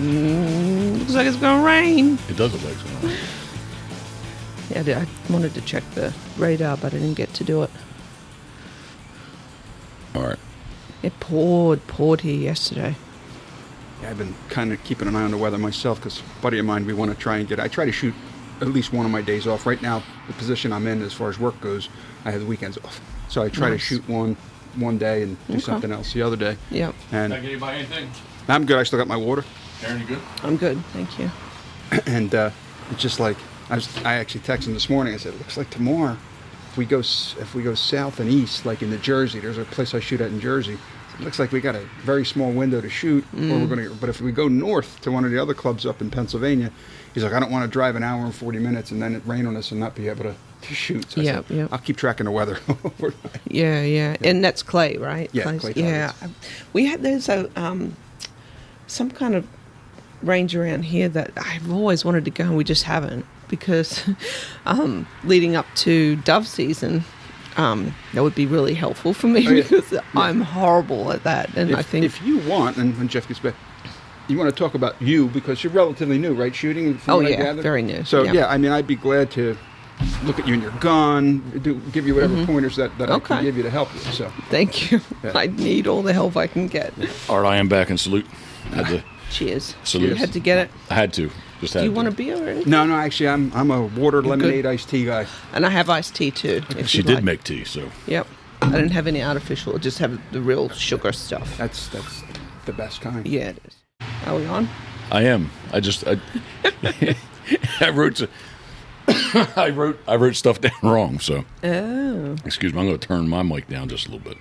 Looks like it's gonna rain. It does look like it's going to rain. Yeah, I wanted to check the radar, but I didn't get to do it. All right. It poured here yesterday. Yeah, I've been kind of keeping an eye on the weather myself because a buddy of mine, we want to try and I try to shoot at least one of my days off. Right now, the position I'm in as far as work goes, I have the weekends off. So I try to shoot one day and do something else the other day. Yep. And Did I get you by anything? I'm good. I still got my water. Aaron, you good? I'm good, thank you. And it's just like, I actually texted him this morning. I said, it looks like tomorrow, if we go south and east, like in the Jersey, there's a place I shoot at in Jersey. It looks like we got a very small window to shoot, but if we go north to one of the other clubs up in Pennsylvania, he's like, I don't want to drive an hour and 40 minutes and then it rain on us and not be able to shoot. So I said, I'll keep tracking the weather. Yeah. And that's clay, right? Yeah, Clay's, clay yeah. There's some kind of range around here that I've always wanted to go and we just haven't, because leading up to dove season, that would be really helpful for me because I'm horrible at that. And I think if you want, and when Jeff gets back, you want to talk about you because you're relatively new, right? Shooting? Very new. So I mean, I'd be glad to look at you and your gun, give you whatever pointers that I can give you to help you. So thank you. Yeah. I need all the help I can get. All right, I am back in salute. Had to Cheers. salute. You had to get it. I had to. Just had Do you to. want a beer or anything? no, actually, I'm a water, lemonade, iced tea guy. And I have iced tea too. If She you'd did like. make tea, so. Yep. I didn't have any artificial. Just have the real sugar stuff. That's the best kind. Yeah, it is. Are we on? I am. I wrote I wrote stuff down wrong, so. Oh. Excuse me, I'm going to turn my mic down just a little bit.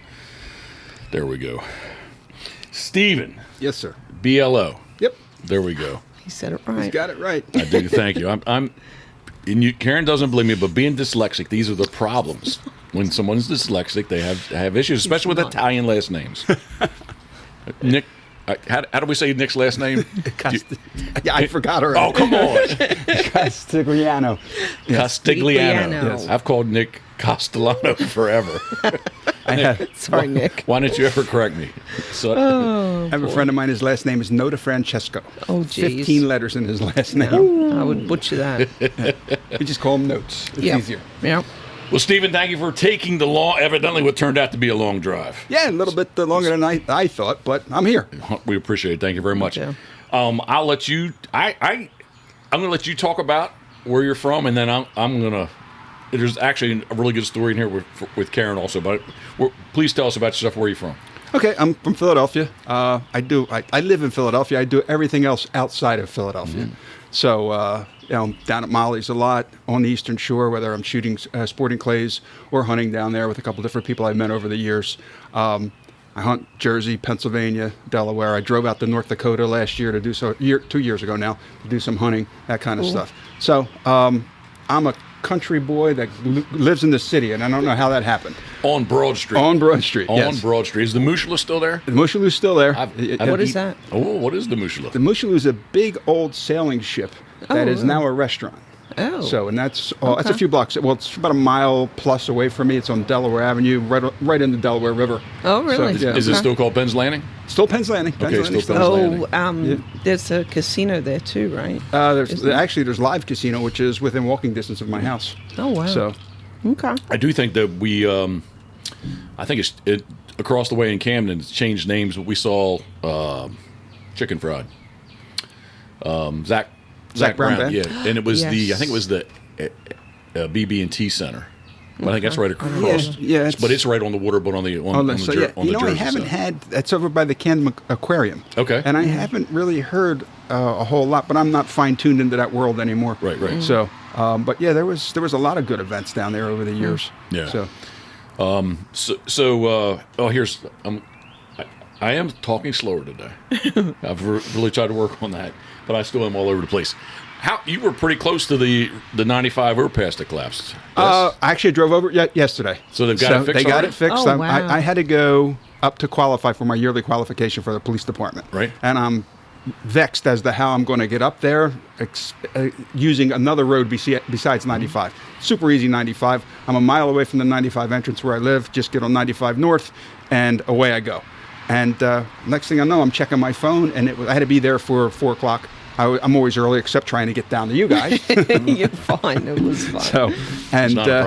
There we go. Steven. Yes, sir. Biello. Yep. There we go. He said it He's right. got it right. I do. Thank you. And Karen doesn't believe me, but being dyslexic, these are the problems. When someone's dyslexic, they have issues, especially with Italian last names. Nick, how do we say Nick's last name? Yeah, I forgot already. Oh, come on. Castigliano. Castigliano. Yes. I've called Nick Castellano forever. Sorry, Nick. Why didn't you ever correct me? So, I have a friend of mine, his last name is Nota Francesco. Oh, geez. 15 letters in his last name. I would butcher that. We just call him Notes. It's Yep. easier. Yep. well, Stephen, thank you for taking the evidently what turned out to be a long drive. Yeah, a little bit longer than I thought, but I'm here. We appreciate it. Thank you very much. Yeah. I'll let you. I'm going to let you talk about where you're from, and then I'm going to. There's actually a really good story in here with Karen also. But please tell us about yourself. Where you're from? Okay, I'm from Philadelphia. I live in Philadelphia. I do everything else outside of Philadelphia. Mm-hmm. So down at Molly's a lot on the Eastern Shore, whether I'm shooting sporting clays or hunting down there with a couple different people I've met over the years. I hunt Jersey, Pennsylvania, Delaware. I drove out to North Dakota last year to do 2 years ago now, to do some hunting, that kind of stuff. So I'm a country boy that lives in the city, and I don't know how that happened. On Broad Street. On Broad Street, yes. On Broad Street. Is the Mushla still there? The Mushalu's still there. What is that? Oh, what is the Mushla? The Mushalu is a big old sailing ship that is now a restaurant. Oh. So, and that's a few blocks. Well, it's about a mile plus away from me. It's on Delaware Avenue, right in the Delaware River. Oh, really? So, yeah. Is it still called Penn's Landing? Still Penn's Landing. Okay, still Penn's Landing. There's a casino there too, right? There's Live Casino, which is within walking distance of my house. Oh, wow. So, Okay. I do think that I think it's across the way in Camden. It's changed names. We saw Chicken Fried. Zach Brown Band? Yeah, and it was I think it was the BB&T Center. But I think that's right across. Yeah, but it's right on the water, but on the Jersey I haven't had. That's over by the Camden Aquarium. Okay. And I haven't really heard a whole lot, but I'm not fine tuned into that world anymore. Right. So, but yeah, there was a lot of good events down there over the years. Yeah. So, here's I am talking slower today. I've really tried to work on that, but I still am all over the place. You were pretty close to the 95 overpass that collapsed. I actually drove over yesterday. So they've got it fixed. They got already? it fixed. Oh, wow. I had to go up to qualify for my yearly qualification for the police department. Right. And I'm vexed as to how I'm going to get up there using another road besides 95. Super easy 95. I'm a mile away from the 95 entrance where I live. Just get on 95 north, and away I go. And next thing I know, I'm checking my phone, and I had to be there for 4 o'clock. I'm always early, except trying to get down to you guys. You're fine. It was fine. So, and It's not a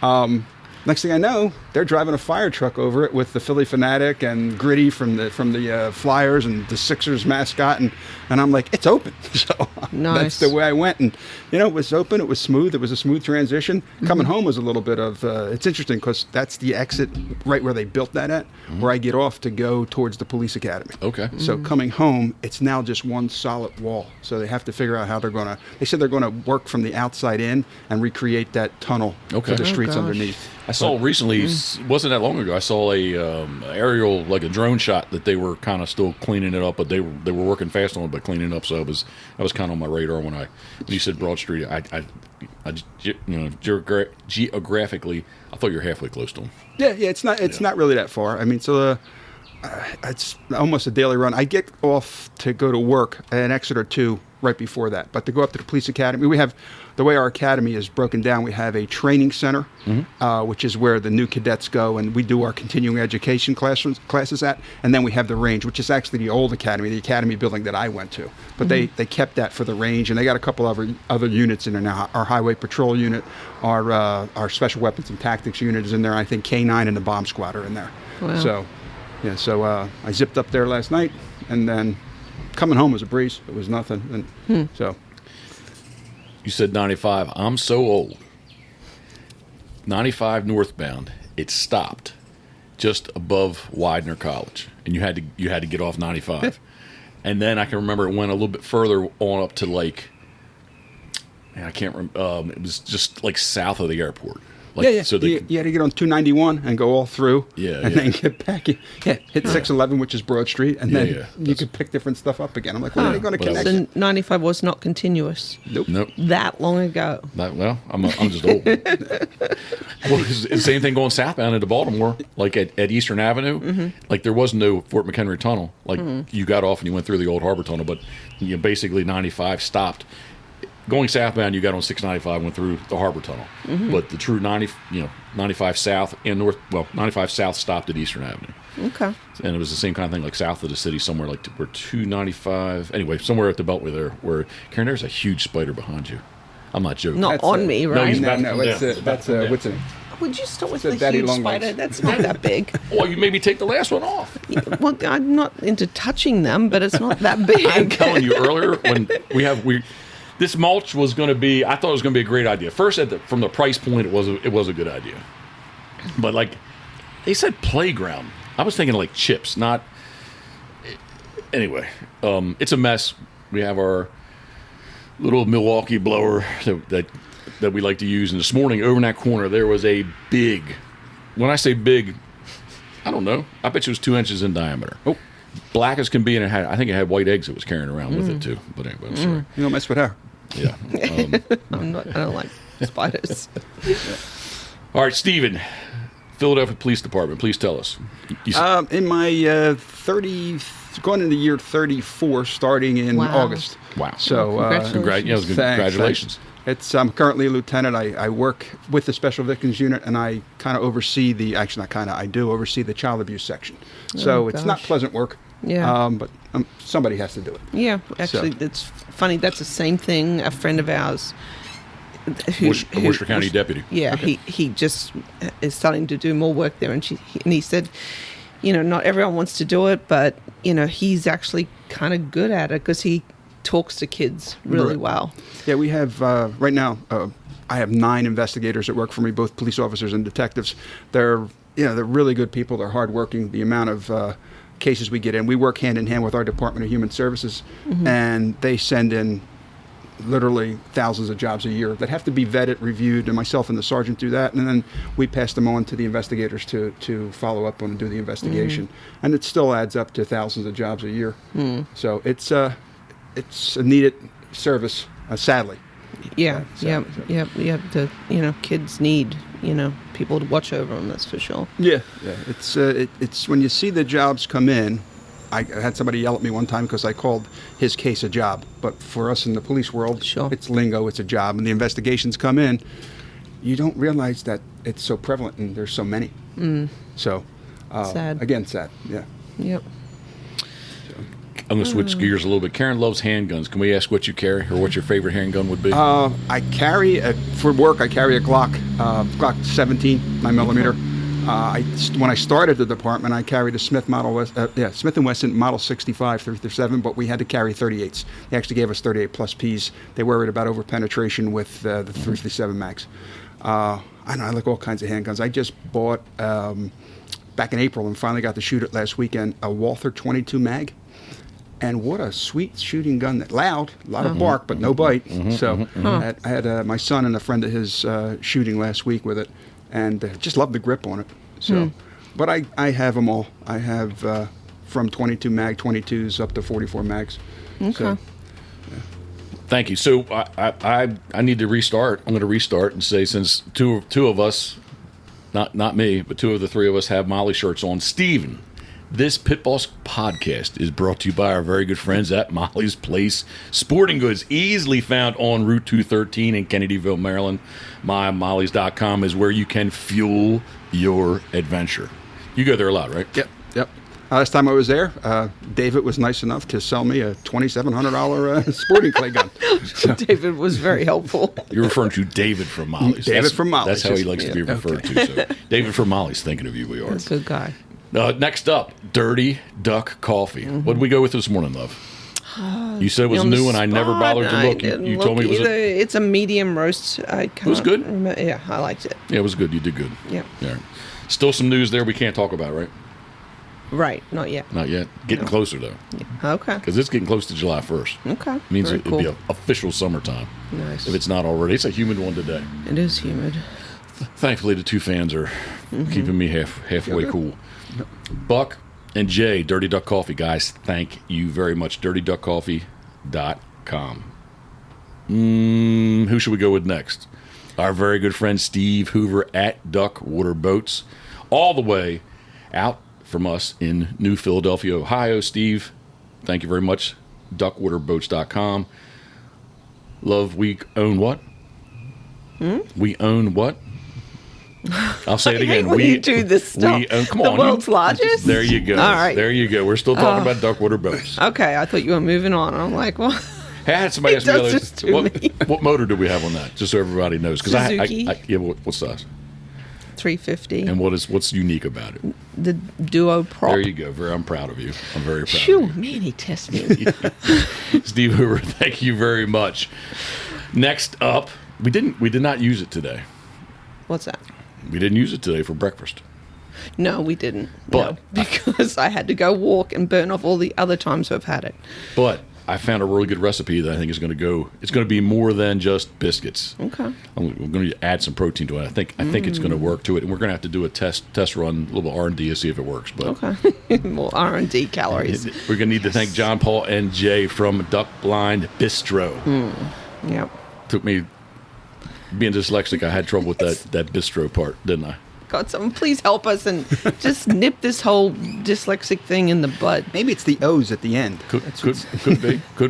problem. next thing I know, they're driving a fire truck over it with the Philly Fanatic and Gritty from the Flyers and the Sixers mascot, and I'm like, it's open. So Nice. that's the way I went, and it was open. It was smooth. It was a smooth transition. Coming home was a little bit of. It's interesting because that's the exit right where they built that at, where I get off to go towards the police academy. Okay. So coming home, it's now just one solid wall. So they have to figure out how they're going to. They said they're going to work from the outside in and recreate that tunnel Okay. for the Oh, streets gosh. underneath. I saw recently, wasn't that long ago, I saw a aerial, like a drone shot that they were kind of still cleaning it up, but they were working fast on it, but cleaning it up. So that was kind of on my radar when you said Broad Street. I geographically, I thought you were halfway close to them. Yeah, it's not really that far. I mean, so it's almost a daily run. I get off to go to work an exit or two right before that, but to go up to the police academy, we have the way our academy is broken down. We have a training center, which is where the new cadets go, and we do our continuing education classes at, and then we have the range, which is actually the old academy, the academy building that I went to. But they kept that for the range, and they got a couple other units in there now. Our highway patrol unit, our special weapons and tactics unit is in there. I think K9 and the bomb squad are in there. Wow. So, yeah. So I zipped up there last night, and then coming home was a breeze. It was nothing. And so. You said 95. I'm so old. 95 northbound, it stopped just above Widener College, and you had to get off 95. And then I can remember it went a little bit further on up to like, I can't remember. It was just like south of the airport. Like, Yeah. So you had to get on 291 and go all through. Yeah, and yeah. then get back. Hit 611, which is Broad Street, and then Yeah. you could pick different stuff up again. I'm like, when are they going to But I connect? So 95 was not continuous Nope. that long ago. I'm just old. Well, it's the same thing going southbound into Baltimore, like at Eastern Avenue. Like there was no Fort McHenry Tunnel. Like you got off and you went through the old Harbor Tunnel, but basically 95 stopped. Going southbound, you got on 695, went through the Harbor Tunnel. But the true 95 south and north, 95 south stopped at Eastern Avenue. Okay. And it was the same kind of thing, like south of the city, somewhere like where 295. Anyway, somewhere at the Beltway there, where Karen, there's a huge spider behind you. I'm not joking. Not That's on it. me, No, right? he's No, about- that's yeah. what's it? Would you start with It's a the daddy huge long spider? legs. That's not that big. Well, you maybe take the last one off. Well, I'm not into touching them, but it's not that big. I'm telling you earlier when this mulch was going to be. I thought it was going to be a great idea. First, from the price point, it was a good idea. But like they said, playground. I was thinking like chips, not. Anyway, it's a mess. We have our little Milwaukee blower that we like to use. And this morning, over in that corner, there was a big. When I say big, I don't know. I bet you it was 2 inches in diameter. Oh. Black as can be, and I think it had white eggs it was carrying around with it too. But anyway, I'm sorry. You don't mess with her. Yeah. I don't like spiders. All right, Stephen, Philadelphia Police Department. Please tell us. In my 30, going into year 34, starting in Wow. August. Wow. So Congratulations. Congratulations. Thanks. I'm currently a lieutenant. I work with the Special Victims Unit, and I kind of oversee I do oversee the child abuse section. So it's not gosh. pleasant work. Yeah. But somebody has to do it. Yeah, actually, it's funny. That's the same thing. A friend of ours, Worcester County deputy. Yeah, he just is starting to do more work there, and he said, not everyone wants to do it, but he's actually kind of good at it because he talks to kids really Right. well. Yeah, we have right now. I have 9 investigators that work for me, both police officers and detectives. They're really good people. They're hardworking. The amount of cases we get in, we work hand in hand with our Department of Human Services, and they send in literally thousands of jobs a year that have to be vetted, reviewed, and myself and the sergeant do that, and then we pass them on to the investigators to follow up on and do the investigation, and it still adds up to thousands of jobs a year. So it's a needed service, sadly. Yeah, So- the kids need people to watch over them. That's for sure. Yeah. It's when you see the jobs come in. I had somebody yell at me one time because I called his case a job, but for us in the police world, Sure. it's lingo, it's a job, and the investigations come in. You don't realize that it's so prevalent and there's so many. So, Sad. Again, sad. Yeah. Yep. I'm going to switch gears a little bit. Karen loves handguns. Can we ask what you carry or what your favorite handgun would be? I carry, for work, I carry a Glock 17, 9mm. When I started the department, I carried a Smith Smith & Wesson Model 65 337, but we had to carry 38s. They actually gave us 38 plus Ps. They worried about over penetration with the 337 mags. I like all kinds of handguns. I just bought back in April and finally got to shoot it last weekend, a Walther 22 mag. And what a sweet shooting gun! That loud, a lot of bark, but no bite. I had my son and a friend of his shooting last week with it, and just loved the grip on it. So, but I have them all. I have from 22 mag 22s up to 44 mags. Okay. So, Thank you. So I need to restart. I'm going to restart and say, since two of us, not me, but two of the three of us have Molly shirts on. Steven, this Pitboss podcast is brought to you by our very good friends at Molly's Place Sporting Goods, easily found on Route 213 in Kennedyville, Maryland. MyMollys.com is where you can fuel your adventure. You go there a lot, right? Yep. Last time I was there, David was nice enough to sell me a $2,700 sporting clay gun. So, David was very helpful. You're referring to David from Molly's. David from Molly's. That's how he likes to be referred to. So, David from Molly's, thinking of you, we are. That's a good guy. Next up, Dirty Duck Coffee. What did we go with this morning, love? You said it was new, and I never bothered to look. You told me it was it's a medium roast. It was good? Yeah, I liked it. Yeah, it was good. You did good. Yeah. Yeah. Still some news there we can't talk about, right? Right, not yet. Not yet. Getting closer, though. Yeah. Okay. Because it's getting close to July 1st. Okay. Means Very it'll be official summertime. Nice. If it's not already. It's a humid one today. It is humid. Thankfully, the two fans are keeping me halfway cool. Buck and Jay, Dirty Duck Coffee. Guys, thank you very much. DirtyDuckCoffee.com. Who should we go with next? Our very good friend Steve Hoover at Duck Water Boats. All the way out from us in New Philadelphia, Ohio. Steve, thank you very much. DuckWaterBoats.com. Love, we own what? We own what? I'll say it again. We do this stuff. Come the on, world's largest? There you go. All right. There you go. We're still talking about duck water boats. Okay, I thought you were moving on. I'm like, well, Hey, I had somebody ask me does this to me. what motor do we have on that? Just so everybody knows. Suzuki. What size? 350. And what's unique about it? The Duo Prop. There you go. I'm proud of you. I'm very proud Phew, of you. man, he tested me. Steve Hoover, thank you very much. Next up, we did not use it today. What's that? We didn't use it today for breakfast. No, we didn't. But no, because I had to go walk and burn off all the other times I've had it. But I found a really good recipe that I think is going to go. It's going to be more than just biscuits. Okay. We're going to add some protein to it. I think it's going to work to it, and we're going to have to do a test run, a little R&D to see if it works. But okay. More R&D calories. We're going to need to thank John Paul and Jay from Duck Blind Bistro. Yep. Took me being dyslexic. I had trouble with that bistro part, didn't I? God, someone please help us and just nip this whole dyslexic thing in the bud. maybe it's the O's at the end. Could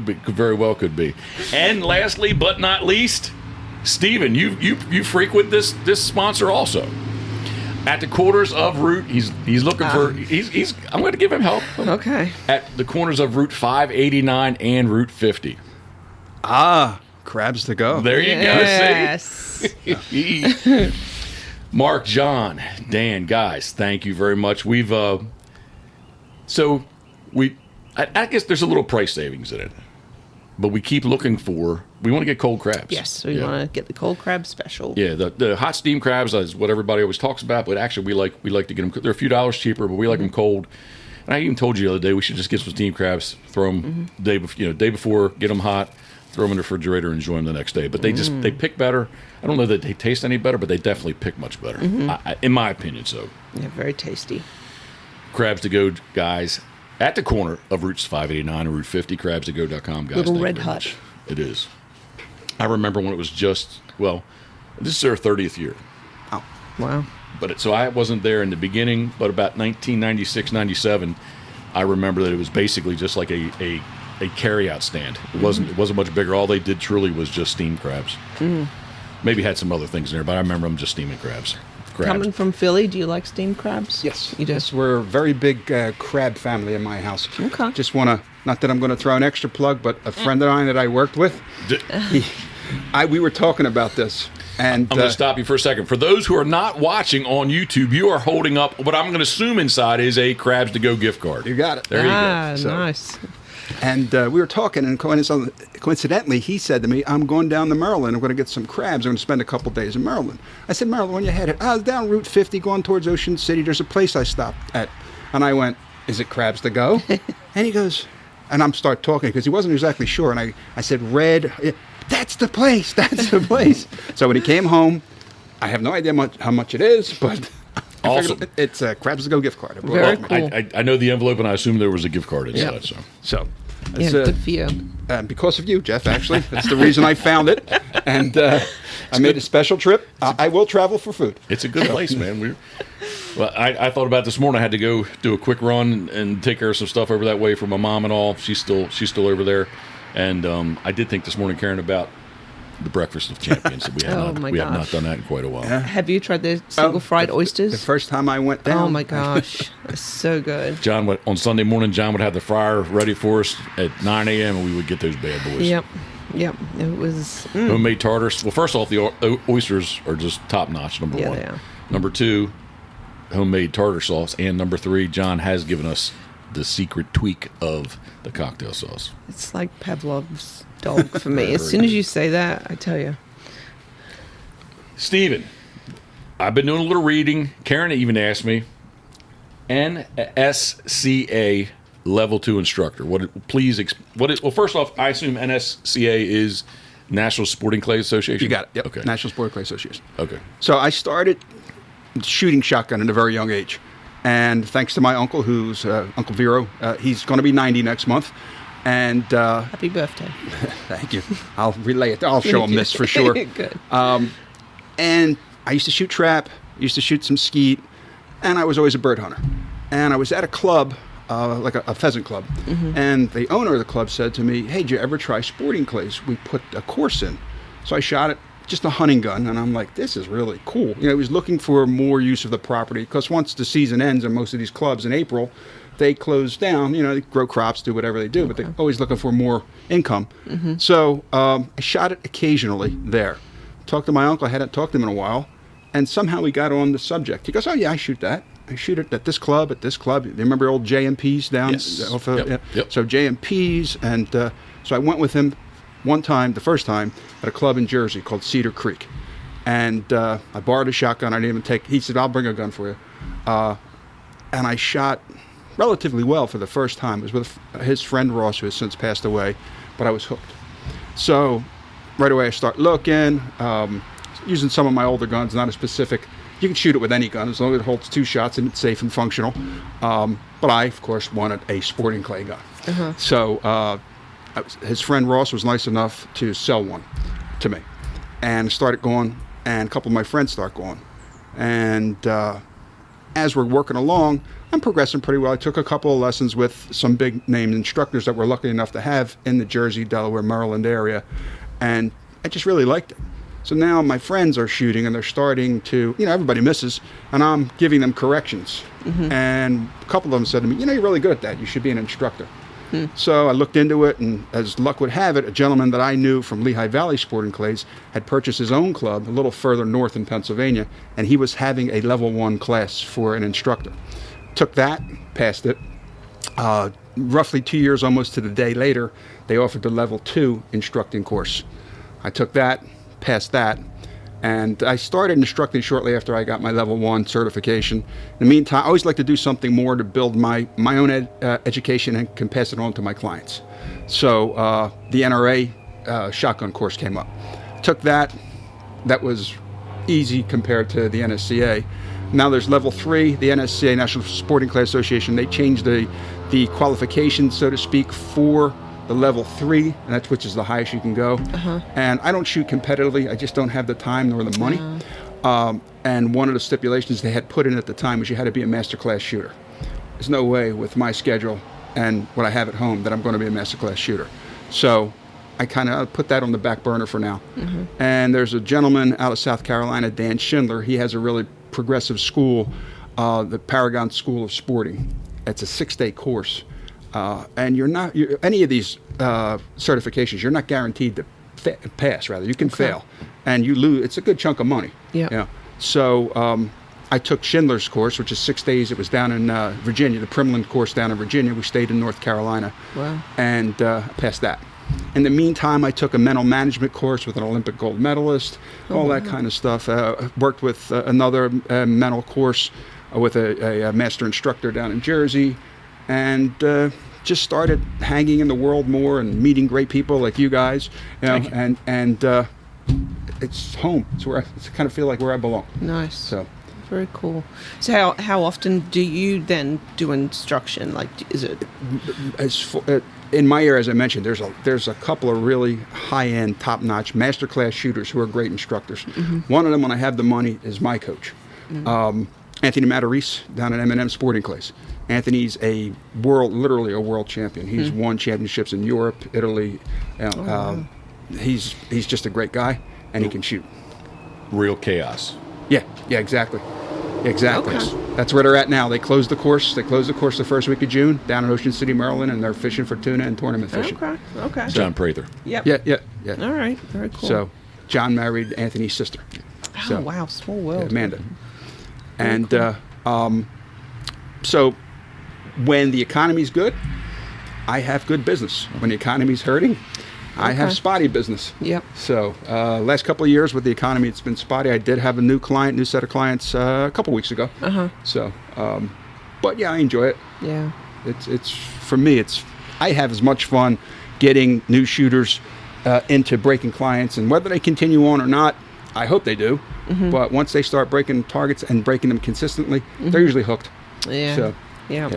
be, very well could be. And lastly, but not least, Steven, you frequent this sponsor also. At the corners of Route, he's looking for. He's. I'm going to give him help. Okay. At the corners of Route 589 and Route 50. Crabs to go. There you Yes. go. See. Mark, John, Dan, guys, thank you very much. We've I guess there's a little price savings in it, but we keep looking for. We want to get cold crabs. Yes, we want to get the cold crab special. Yeah, the hot steam crabs is what everybody always talks about, but actually we like to get them. They're a few dollars cheaper, but we like them cold. And I even told you the other day we should just get some steam crabs, throw them day before, get them hot, throw them in the refrigerator, and enjoy them the next day. But they they pick better. I don't know that they taste any better, but they definitely pick much better, in my opinion. So, Yeah, very tasty. crabs to go, guys, at the corner of Routes 589 and Route 50. Crabstogo.com, guys. Little thank you Red very Hut. much. It is. I remember when it was just this is their 30th year. Wow. But so I wasn't there in the beginning, but about 1996, 97, I remember that it was basically just like a carry-out stand. It wasn't much bigger. All they did truly was just steam crabs. Maybe had some other things in there, but I remember them just steaming crabs. crabs. Coming from Philly, do you like steamed crabs? Yes. You do? Yes, we're a very big crab family in my house. Okay. Just want to, not that I'm going to throw an extra plug, but a friend of mine that I worked with, we were talking about this. And I'm going to stop you for a second. For those who are not watching on YouTube, you are holding up what I'm going to assume inside is a Crabs to Go gift card. You got it. There you go. So- Nice. And we were talking, and coincidentally, he said to me, I'm going down to Maryland. I'm going to get some crabs. I'm going to spend a couple days in Maryland. I said, Maryland, when you headed? I was down Route 50 going towards Ocean City. There's a place I stopped at. And I went, is it Crabs to Go? And he goes, and I'm start talking because he wasn't exactly sure. And I said, Red, that's the place. That's the place. So when he came home, I have no idea how much it is, but... Awesome. It's a Crabs to Go gift card. Very cool. I know the envelope, and I assume there was a gift card inside. Yeah. So Yeah, it's, good for you. because of you, Jeff, actually. That's the reason I found it. And I made a special trip. I will travel for food. it's a good place, man. I thought about this morning. I had to go do a quick run and take care of some stuff over that way for my mom and all. She's still over there. And I did think this morning, Karen, about the Breakfast of Champions. We have not done that in quite a while. Have you tried the single fried oysters? The first time I went down. Oh my gosh, it's so good. John on Sunday morning. John would have the fryer ready for us at 9 a.m. and we would get those bad boys. Yep. It was. Homemade tartars. Well, first off, the oysters are just top notch. Number Yeah, one. they are. Number two, homemade tartar sauce, and number three, John has given us the secret tweak of the cocktail sauce. It's like Pavlov's dog for me. As soon as you say that, I tell you. Steven, I've been doing a little reading. Karen even asked me, NSCA Level 2 instructor. Well, first off, I assume NSCA is National Sporting Clay Association? You got it. Yep. Okay. National Sport Clay Association. Okay. So I started shooting shotgun at a very young age. And thanks to my uncle, who's Uncle Vero, he's going to be 90 next month. And Happy birthday. thank you. I'll relay it. I'll show him this for sure. Good. And I used to shoot trap, used to shoot some skeet, and I was always a bird hunter. And I was at a club, like a pheasant club, and the owner of the club said to me, hey, did you ever try sporting clays? We put a course in. So I shot it, just a hunting gun, and I'm like, this is really cool. You know, he was looking for more use of the property, because once the season ends in most of these clubs in April, they close down. You know, they grow crops, do whatever they do, but they're always looking for more income. So I shot it occasionally there. Talked to my uncle. I hadn't talked to him in a while, and somehow we got on the subject. He goes, oh yeah, I shoot that. I shoot it at this club, at this club. You remember old J&P's down? Yes. Off of, Yep. So J&P's, and so I went with him one time, the first time, at a club in Jersey called Cedar Creek. And I borrowed a shotgun. I didn't even take. He said, I'll bring a gun for you. And I shot relatively well for the first time. It was with his friend Ross, who has since passed away, but I was hooked. So right away I start looking, using some of my older guns, not a specific. You can shoot it with any gun as long as it holds 2 shots and it's safe and functional. But I, of course, wanted a sporting clay gun. So his friend Ross was nice enough to sell one to me, and started going, and a couple of my friends start going. And as we're working along, I'm progressing pretty well. I took a couple of lessons with some big name instructors that we're lucky enough to have in the Jersey, Delaware, Maryland area, and I just really liked it. So now my friends are shooting, and they're starting to, everybody misses, and I'm giving them corrections. And a couple of them said to me, you're really good at that. You should be an instructor. So I looked into it, and as luck would have it, a gentleman that I knew from Lehigh Valley Sporting Clays had purchased his own club a little further north in Pennsylvania, and he was having a level 1 class for an instructor. Took that, passed it. Roughly 2 years, almost to the day later, they offered the level 2 instructing course. I took that, passed that, and I started instructing shortly after I got my level 1 certification. In the meantime, I always like to do something more to build my own education and can pass it on to my clients. So the NRA shotgun course came up. Took that. That was easy compared to the NSCA. Now there's level 3, the NSCA, National Sporting Clay Association. They changed the qualifications, so to speak, for the level 3, and that's which is the highest you can go. And I don't shoot competitively. I just don't have the time nor the money. And one of the stipulations they had put in at the time was you had to be a master class shooter. There's no way with my schedule and what I have at home that I'm going to be a master class shooter. So I kind of put that on the back burner for now. And there's a gentleman out of South Carolina, Dan Schindler. He has a really progressive school, the Paragon School of Sporting. It's a 6-day course, and any of these certifications, you're not guaranteed to pass. Rather, you can fail, and you lose. It's a good chunk of money. Yeah. So I took Schindler's course, which is 6 days. It was down in Virginia, the Primland course down in Virginia. We stayed in North Carolina. Wow. And passed that. In the meantime, I took a mental management course with an Olympic gold medalist, all that kind of stuff. Worked with another mental course with a master instructor down in Jersey, and just started hanging in the world more and meeting great people like you guys. And it's home. It's where I kind of feel like where I belong. Nice. So. Very cool. So how often do you then do instruction? Like, is it? In my area, as I mentioned, there's a couple of really high-end, top-notch masterclass shooters who are great instructors. One of them, when I have the money, is my coach, Anthony Matarese down at M&M Sporting Clays. Anthony's literally a world champion. He's won championships in Europe, Italy. He's just a great guy, and he can shoot. Real chaos. Yeah, exactly. Exactly. Okay. That's where they're at now. They closed the course. They closed the course the first week of June down in Ocean City, Maryland, and they're fishing for tuna and tournament fishing. Okay. John Prather. Yep. Yeah. All right. Very cool. So, John married Anthony's sister. Oh, wow. Small world. Amanda. And so, when the economy's good, I have good business. When the economy's hurting, I have spotty business. Yep. So, last couple of years with the economy, it's been spotty. I did have a new set of clients a couple weeks ago. So, but yeah, I enjoy it. Yeah. It's for me. I have as much fun getting new shooters into breaking clients, and whether they continue on or not, I hope they do. But once they start breaking targets and breaking them consistently, they're usually hooked. Yeah. So, yeah.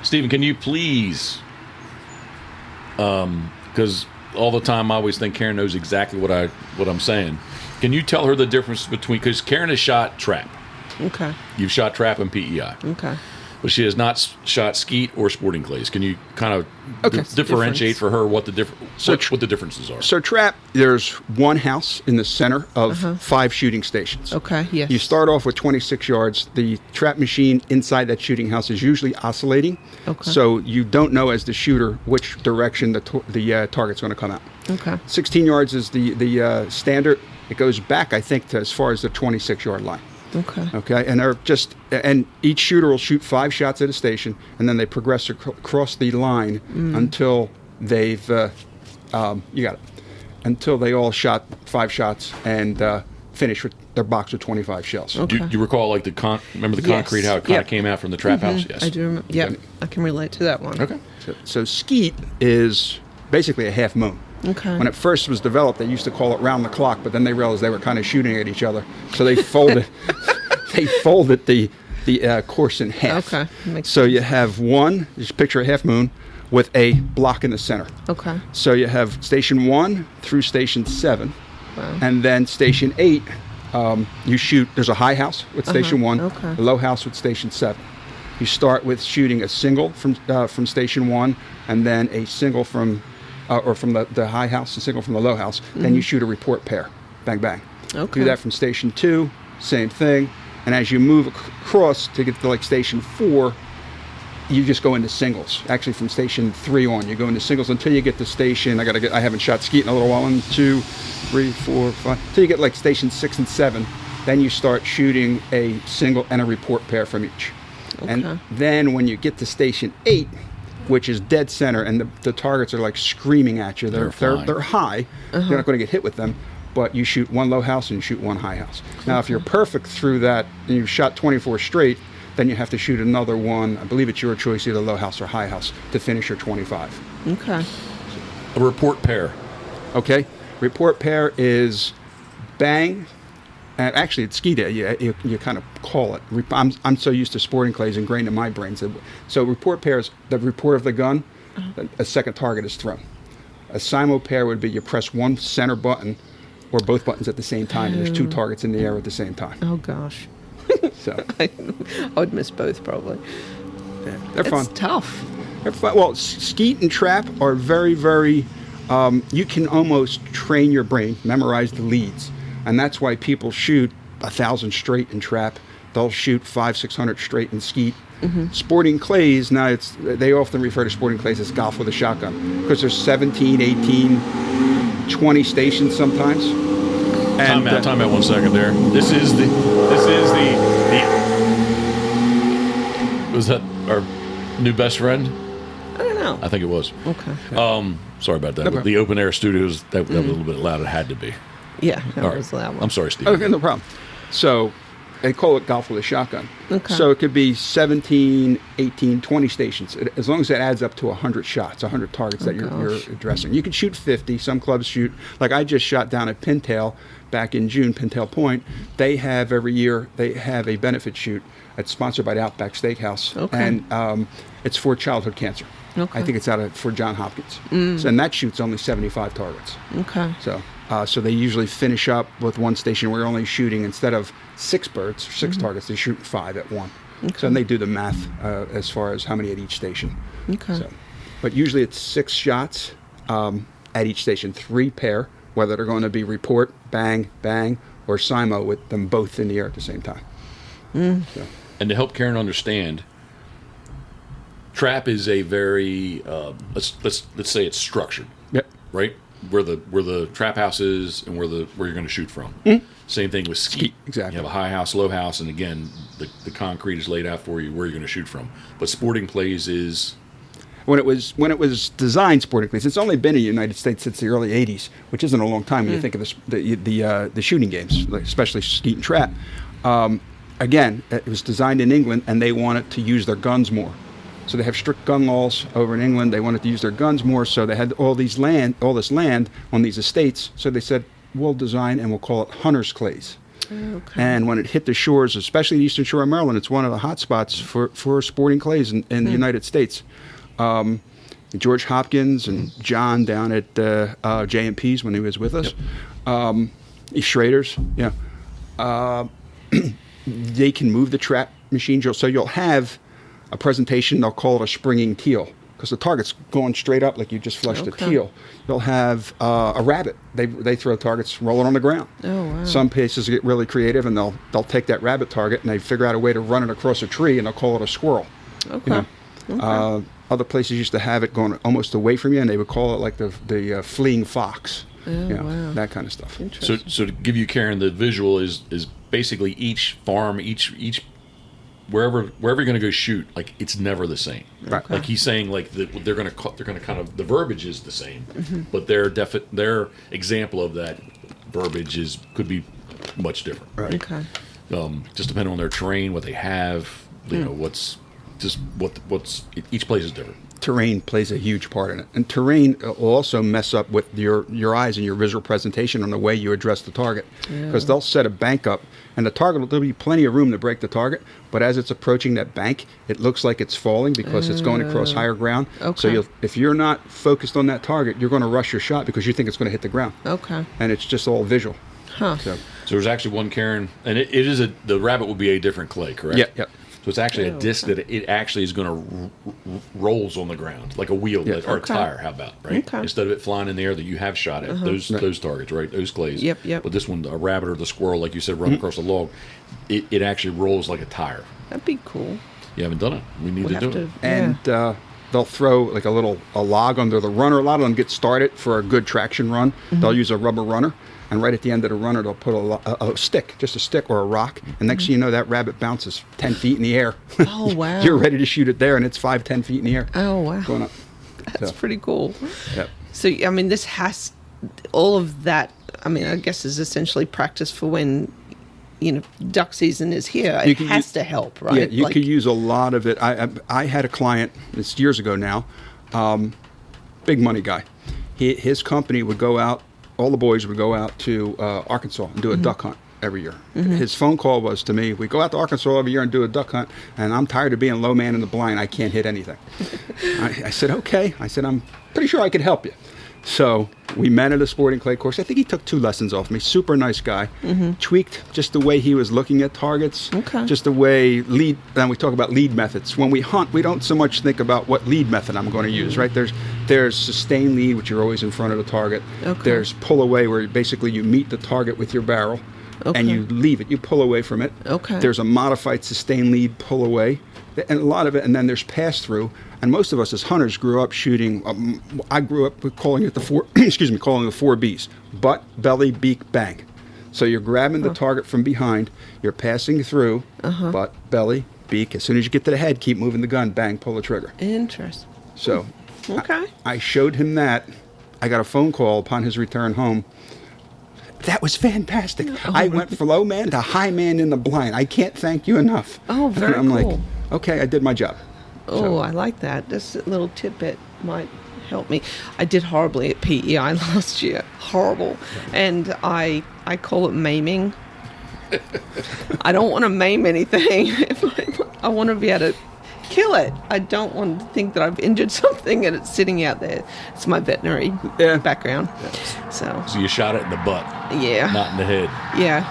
Stephen, can you please? Because all the time I always think Karen knows exactly what I'm saying. Can you tell her the difference between? Because Karen has shot trap. Okay. You've shot trap and PEI. Okay. But she has not shot skeet or sporting clays. Can you kind of differentiate for her what the differences are? So trap, there's one house in the center of 5 shooting stations. Okay. Yes. You start off with 26 yards. The trap machine inside that shooting house is usually oscillating. Okay. So you don't know as the shooter which direction the target's going to come out. Okay. 16 yards is the standard. It goes back, I think, to as far as the 26-yard line. Okay, and each shooter will shoot 5 shots at a station, and then they progress across the line until they've until they all shot 5 shots and finish with their box with 25 shells. Okay. Do you recall like remember the concrete, how it kind of came out from the trap house? Yes, I do remember. Yep, I can relate to that one. Okay. So skeet is basically a half moon. Okay. When it first was developed, they used to call it round the clock, but then they realized they were kind of shooting at each other, so they folded the course in half. Okay. So you have just picture a half moon with a block in the center. Okay. So you have station 1 through station 7, and then station 8. You shoot. There's a high house with station 1, a low house with station 7. You start with shooting a single from station 1, and then a single from the high house, a single from the low house. Then you shoot a report pair. Bang, bang. Okay. Do that from station 2, same thing. And as you move across to get to like station 4, you just go into singles. Actually, from station 3 on, you go into singles until you get to station. I haven't shot skeet in a little while. 1, 2, 3, 4, 5. Until you get like station 6 and 7, then you start shooting a single and a report pair from each. Okay. And then when you get to station 8, which is dead center, and the targets are like screaming at you. They're high. You're not going to get hit with them, but you shoot 1 low house and you shoot 1 high house. Now, if you're perfect through that and you've shot 24 straight, then you have to shoot another one. I believe it's your choice, either low house or high house, to finish your 25. Okay. A report pair. Okay. Report pair is bang. And actually, it's ski day. You kind of call it. I'm so used to sporting clays ingrained in my brain. So report pair is the report of the gun. A second target is thrown. A simul pair would be you press one center button or both buttons at the same time. There's 2 targets in the air at the same time. Oh gosh. So I would miss both probably. Yeah, they're fun. It's tough. They're fun. Well, skeet and trap are very, very. You can almost train your brain, memorize the leads. And that's why people shoot 1,000 straight in trap. They'll shoot 500-600 straight in skeet. Sporting clays, now they often refer to sporting clays as golf with a shotgun because there's 17, 18, 20 stations sometimes. And, time out 1 second there. This is the was that our new best friend? I don't know. I think it was. Okay. Sorry about that. No problem. The open air studios, that was a little bit loud. It had to be. Yeah, that All was right. that one. I'm sorry, Steve. Okay, no problem. So they call it golf with a shotgun. Okay. So it could be 17, 18, 20 stations, as long as it adds up to 100 shots, 100 targets that you're addressing. You can shoot 50. Some clubs shoot, like I just shot down at Pintail back in June, Pintail Point. They have every year, they have a benefit shoot. It's sponsored by the Outback Steakhouse. Okay. And it's for childhood cancer. Okay. I think it's for John Hopkins. So, and that shoots only 75 targets. Okay. So they usually finish up with one station where you're only shooting, instead of 6 birds, 6 targets, they shoot 5 at one. Okay. So and they do the math as far as how many at each station. Okay. So, but usually it's 6 shots at each station, 3 pair, whether they're going to be report, bang, bang, or SIMO with them both in the air at the same time. So. And to help Karen understand, trap is a very let's say it's structured. Yep. Right? Where the trap house is and where you're going to shoot from. Same thing with skeet. Exactly. You have a high house, low house, and again, the concrete is laid out for you where you're going to shoot from. But sporting plays is When it was designed, sporting clays, it's only been in the United States since the early '80s, which isn't a long time when you think of the shooting games, like especially skeet and trap. Again, it was designed in England, and they wanted to use their guns more. So they have strict gun laws over in England. They wanted to use their guns more, so they had all this land on these estates. So they said, we'll design and we'll call it hunter's clays. Okay. And when it hit the shores, especially the eastern shore of Maryland, it's one of the hot spots for sporting clays in the United States. George Hopkins and John down at J&P's when he was with us, Schrader's, they can move the trap machine. So you'll have a presentation, they'll call it a springing teal, because the target's going straight up like you just flushed a teal. You'll have a rabbit. They throw targets, roll it on the ground. Oh, wow. Some places get really creative, and they'll take that rabbit target and they figure out a way to run it across a tree, and they'll call it a squirrel. Okay. Other places used to have it going almost away from you, and they would call it like the fleeing fox. Wow. That kind of stuff. so to give you, Karen, the visual is basically each farm, each wherever you're going to go shoot, like it's never the same. Right. Like he's saying, like they're going to kind of, the verbiage is the same, but their example of that verbiage could be much different. Right. Okay. Just depending on their terrain, what they have, what's each place is different. Terrain plays a huge part in it, and terrain will also mess up with your eyes and your visual presentation on the way you address the target, because they'll set a bank up, and the target there'll be plenty of room to break the target, but as it's approaching that bank, it looks like it's falling because it's going across higher ground. Okay. So if you're not focused on that target, you're going to rush your shot because you think it's going to hit the ground. Okay. And it's just all visual. Huh. So there's actually one, Karen, and it is the rabbit will be a different clay, correct? yeah. So it's actually a disc that it actually is going to rolls on the ground like a wheel or a tire. How about, right? Okay. Instead of it flying in the air that you have shot at those targets, right? Those clays. Yep. But this one, a rabbit or the squirrel, like you said, run across the log, it actually rolls like a tire. That'd be cool. You haven't done it. We need to do it. And they'll throw like a log under the runner. A lot of them get started for a good traction run. They'll use a rubber runner, and right at the end of the runner, they'll put a stick, just a stick or a rock, and next thing you know, that rabbit bounces 10 feet in the air. Oh, wow. You're ready to shoot it there, and it's 5-10 feet in the air. Oh, wow. Going up. That's pretty cool. Yep. So, I mean, this has all of that. I mean, I guess is essentially practice for when, duck season is here. It has to help, right? Yeah, you could use a lot of it. I had a client, it's years ago now, big money guy. His company would go out, all the boys would go out to Arkansas and do a duck hunt every year. His phone call was to me, we go out to Arkansas every year and do a duck hunt, and I'm tired of being low man in the blind. I can't hit anything. I said, okay. I said, I'm pretty sure I could help you. So we met at a sporting clay course. I think he took 2 lessons off me. Super nice guy. Tweaked just the way he was looking at targets. Okay. Just the way and we talk about lead methods. When we hunt, we don't so much think about what lead method I'm going to use, right? There's sustained lead, which you're always in front of the target. Okay. There's pull away, where basically you meet the target with your barrel. Okay. and you leave it. You pull away from it. Okay. There's a modified sustained lead pull away, and a lot of it, and then there's pass through. And most of us as hunters grew up shooting. I grew up with calling it the four. Calling it the 4 Bs: butt, belly, beak, bang. So you're grabbing the target from behind. You're passing through butt, belly, beak. As soon as you get to the head, keep moving the gun. Bang, pull the trigger. Interesting. So, Okay. I showed him that. I got a phone call upon his return home. That was fantastic. I went from low man to high man in the blind. I can't thank you enough. Oh, very And I'm cool. like, okay, I did my job. Oh, I like that. This little tidbit might help me. I did horribly at PEI last year. Horrible. And I call it maiming. I don't want to maim anything. I want to be able to kill it. I don't want to think that I've injured something and it's sitting out there. It's my veterinary background. So you shot it in the butt, yeah. not in the head. Yeah,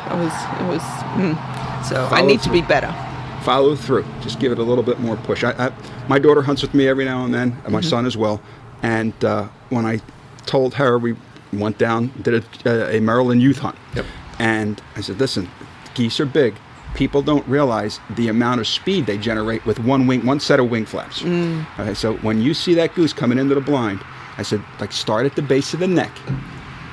So I need to be better. Follow through. Just give it a little bit more push. My daughter hunts with me every now and then, and my son as well. And when I told her, we went down, did a Maryland youth hunt. Yep. And I said, listen, geese are big. People don't realize the amount of speed they generate with one set of wing flaps. Okay, so when you see that goose coming into the blind, I said, like, start at the base of the neck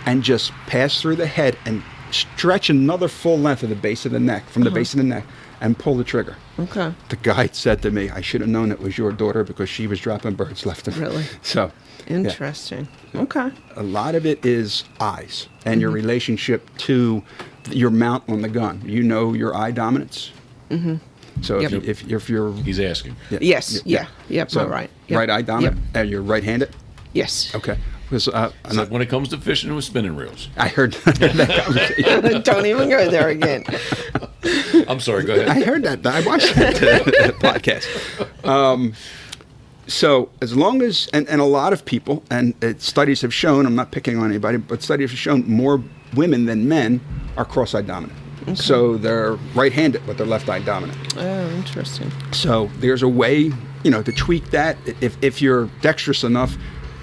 and just pass through the head and stretch another full length of the base of the neck, from the base of the neck, and pull the trigger. Okay. The guide said to me, I should have known it was your daughter because she was dropping birds left and right. Really? So, Interesting. Okay. a lot of it is eyes and your relationship to your mount on the gun. You know your eye dominance. So Yep. if you're He's asking. Yes. Yeah. Yep. so right. Yep. right eye dominant, Yep. and you're right-handed. Yes. Okay. Because It's like when it comes to fishing with spinning reels. I heard that conversation. Don't even go there again. I'm sorry, go ahead. I heard that. I watched that podcast. So as long as, and a lot of people, and studies have shown, I'm not picking on anybody, but studies have shown more women than men are cross-eye dominant. Okay. So they're right-handed, but they're left-eye dominant. Oh, interesting. So there's a way, to tweak that. If you're dexterous enough,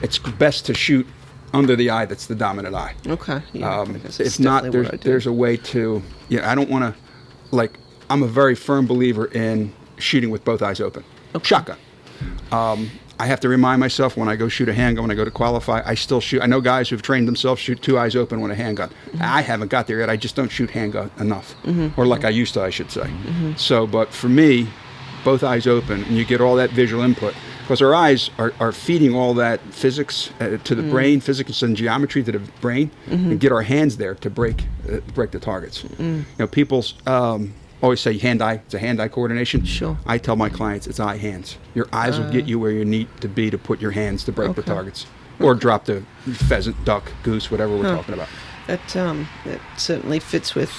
it's best to shoot under the eye that's the dominant eye. Okay. Yeah. I guess it's If not, definitely what I do. there's a way to, I don't want to, I'm a very firm believer in shooting with both eyes open. Okay. Shotgun. I have to remind myself when I go shoot a handgun, when I go to qualify, I still shoot. I know guys who've trained themselves shoot 2 eyes open with a handgun. Mm-hmm. I haven't got there yet. I just don't shoot handgun enough. Mm-hmm. Or like I used to, I should say. Mm-hmm. So, but for me, both eyes open, and you get all that visual input. Because our eyes are feeding all that physics to the brain, physics and geometry to the brain, and get our hands there to break the targets. People always say hand-eye. It's a hand-eye coordination. Sure. I tell my clients it's eye-hands. Your eyes will get you where you need to be to put your hands to break the targets, or drop the pheasant, duck, goose, whatever we're talking about. That certainly fits with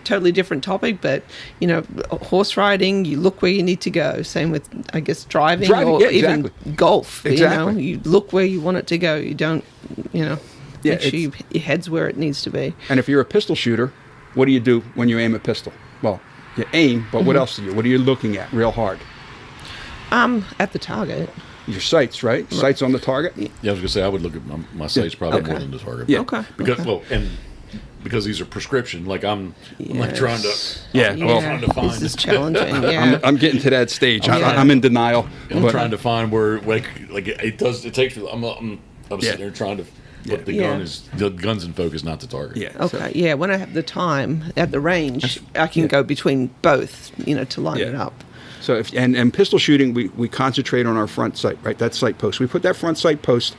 totally different topic, but horse riding, you look where you need to go. Same with, I guess, driving or yeah, even golf. Exactly. You look where you want it to go. You don't, Yeah, make sure your head's where it needs to be. And if you're a pistol shooter, what do you do when you aim a pistol? Well, you aim, but what else do you? What are you looking at real hard? At the target. Your sights, right? Sights on the target. Yeah, I was gonna say I would look at my sights probably more than the target. Yeah. Okay. Because these are prescription. Like I'm like trying to. Yeah. Yeah. Well, trying to find. This is challenging. Yeah. I'm getting to that stage. Yeah. I'm in denial. I'm trying to find where like it does. It takes me. I'm sitting there trying to. But the gun's in focus, not the target. Yeah. Okay. Yeah. When I have the time at the range, I can go between both. To line it up. So and pistol shooting, we concentrate on our front sight, right? That sight post. We put that front sight post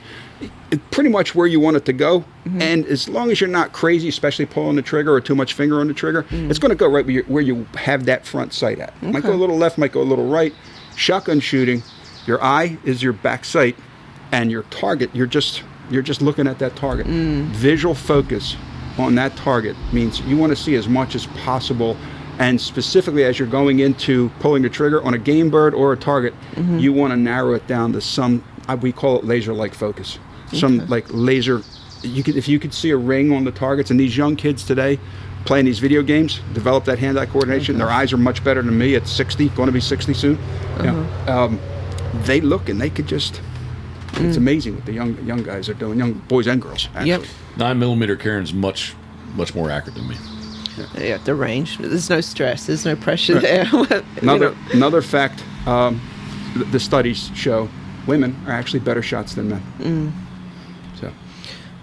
pretty much where you want it to go. Mm-hmm. And as long as you're not crazy, especially pulling the trigger or too much finger on the trigger, it's going to go right where you have that front sight at. Okay. Might go a little left, might go a little right. Shotgun shooting, your eye is your back sight, and your target, you're just looking at that target. Visual focus on that target means you want to see as much as possible. And specifically, as you're going into pulling the trigger on a game bird or a target, you want to narrow it down to some, we call it laser-like focus. Some like laser, if you could see a ring on the targets, and these young kids today playing these video games, develop that hand-eye coordination. Their eyes are much better than me at 60, going to be 60 soon. They look and they could just, it's amazing what the young guys are doing, young boys and girls, actually. Yep. 9mm Karen's much much more accurate than me. Yeah, the range. There's no stress. There's no pressure there. Another fact, the studies show women are actually better shots than men. So,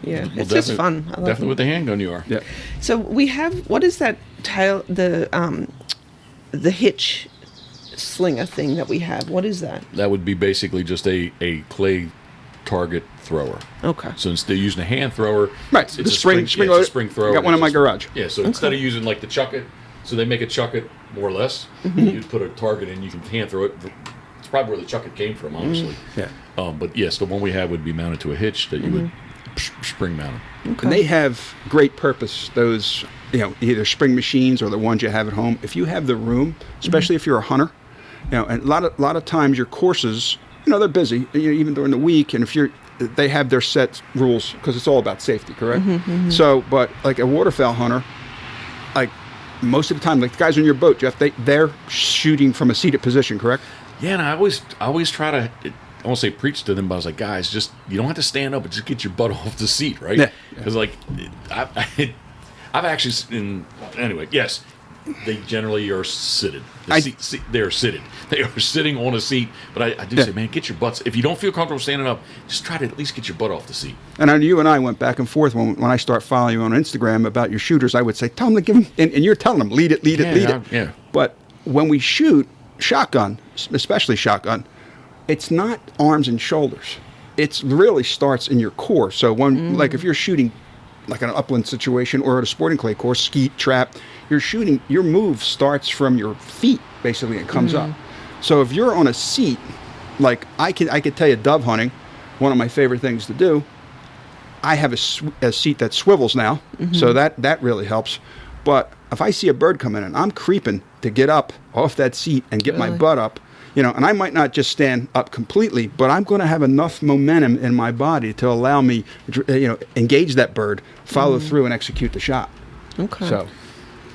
yeah, Well, it's just fun. I love Definitely it. with the handgun you are. yeah. So we have, what is that tail, the hitch slinger thing that we have? What is that? That would be basically just a clay target thrower. Okay. So instead of using a hand thrower, Right, it's the a spring spring loaded. thrower. Got one in my It's garage. Yeah, so instead of using like the chuck it, so they make a chuck it more or less, you'd put a target in, you can hand throw it. It's probably where the chuck it came from, honestly. Yeah. But yes, the one we have would be mounted to a hitch that you would spring mount. Okay. And they have great purpose, those, either spring machines or the ones you have at home. If you have the room, especially if you're a hunter, and a lot of times your courses, they're busy, even during the week, and they have their set rules because it's all about safety, correct? So, but like a waterfowl hunter, like most of the time, like the guys on your boat, Jeff, they're shooting from a seated position, correct? Yeah, and I always try to, I won't say preach to them, but I was like, guys, just, you don't have to stand up, but just get your butt off the seat, right? Yeah. Because I've actually, anyway, yes, they generally are seated. They are seated. They are sitting on a seat, but I do say, man, get your butts, if you don't feel comfortable standing up, just try to at least get your butt off the seat. And I know you and I went back and forth when I start following you on Instagram about your shooters. I would say, tell them to give them, and you're telling them, lead it. Yeah. But when we shoot shotgun, especially shotgun, it's not arms and shoulders. It really starts in your core. So like if you're shooting like an upland situation or at a sporting clay course, skeet, trap, your move starts from your feet basically and comes up. So if you're on a seat, like I could tell you dove hunting, one of my favorite things to do, I have a seat that swivels now, so that really helps. But if I see a bird come in and I'm creeping to get up off that seat and get my butt up, and I might not just stand up completely, but I'm going to have enough momentum in my body to allow me, engage that bird, follow through, and execute the shot. Okay. So,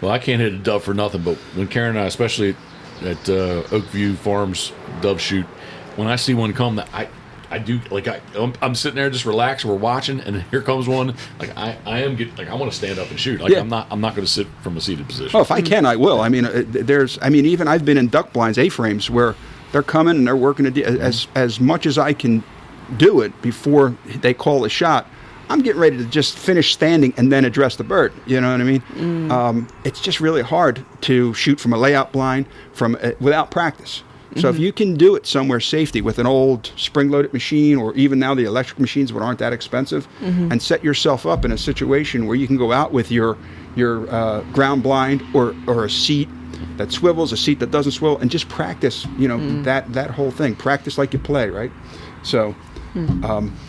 Well, I can't hit a dove for nothing, but when Karen and I, especially at Oakview Farms dove shoot, when I see one come, I do, like, I'm sitting there just relaxed, we're watching, and here comes one, like, I want to stand up and shoot. Like, Yeah. I'm not going to sit from a seated position. oh, if I can, I will. I mean, even I've been in duck blinds, A-frames, where they're coming and they're working as much as I can do it before they call a shot. I'm getting ready to just finish standing and then address the bird. You know what I mean? It's just really hard to shoot from a layout blind without practice. So if you can do it somewhere safety with an old spring-loaded machine, or even now the electric machines, but aren't that expensive, and set yourself up in a situation where you can go out with your ground blind or a seat that swivels, a seat that doesn't swivel, and just practice. That whole thing. Practice like you play, right? So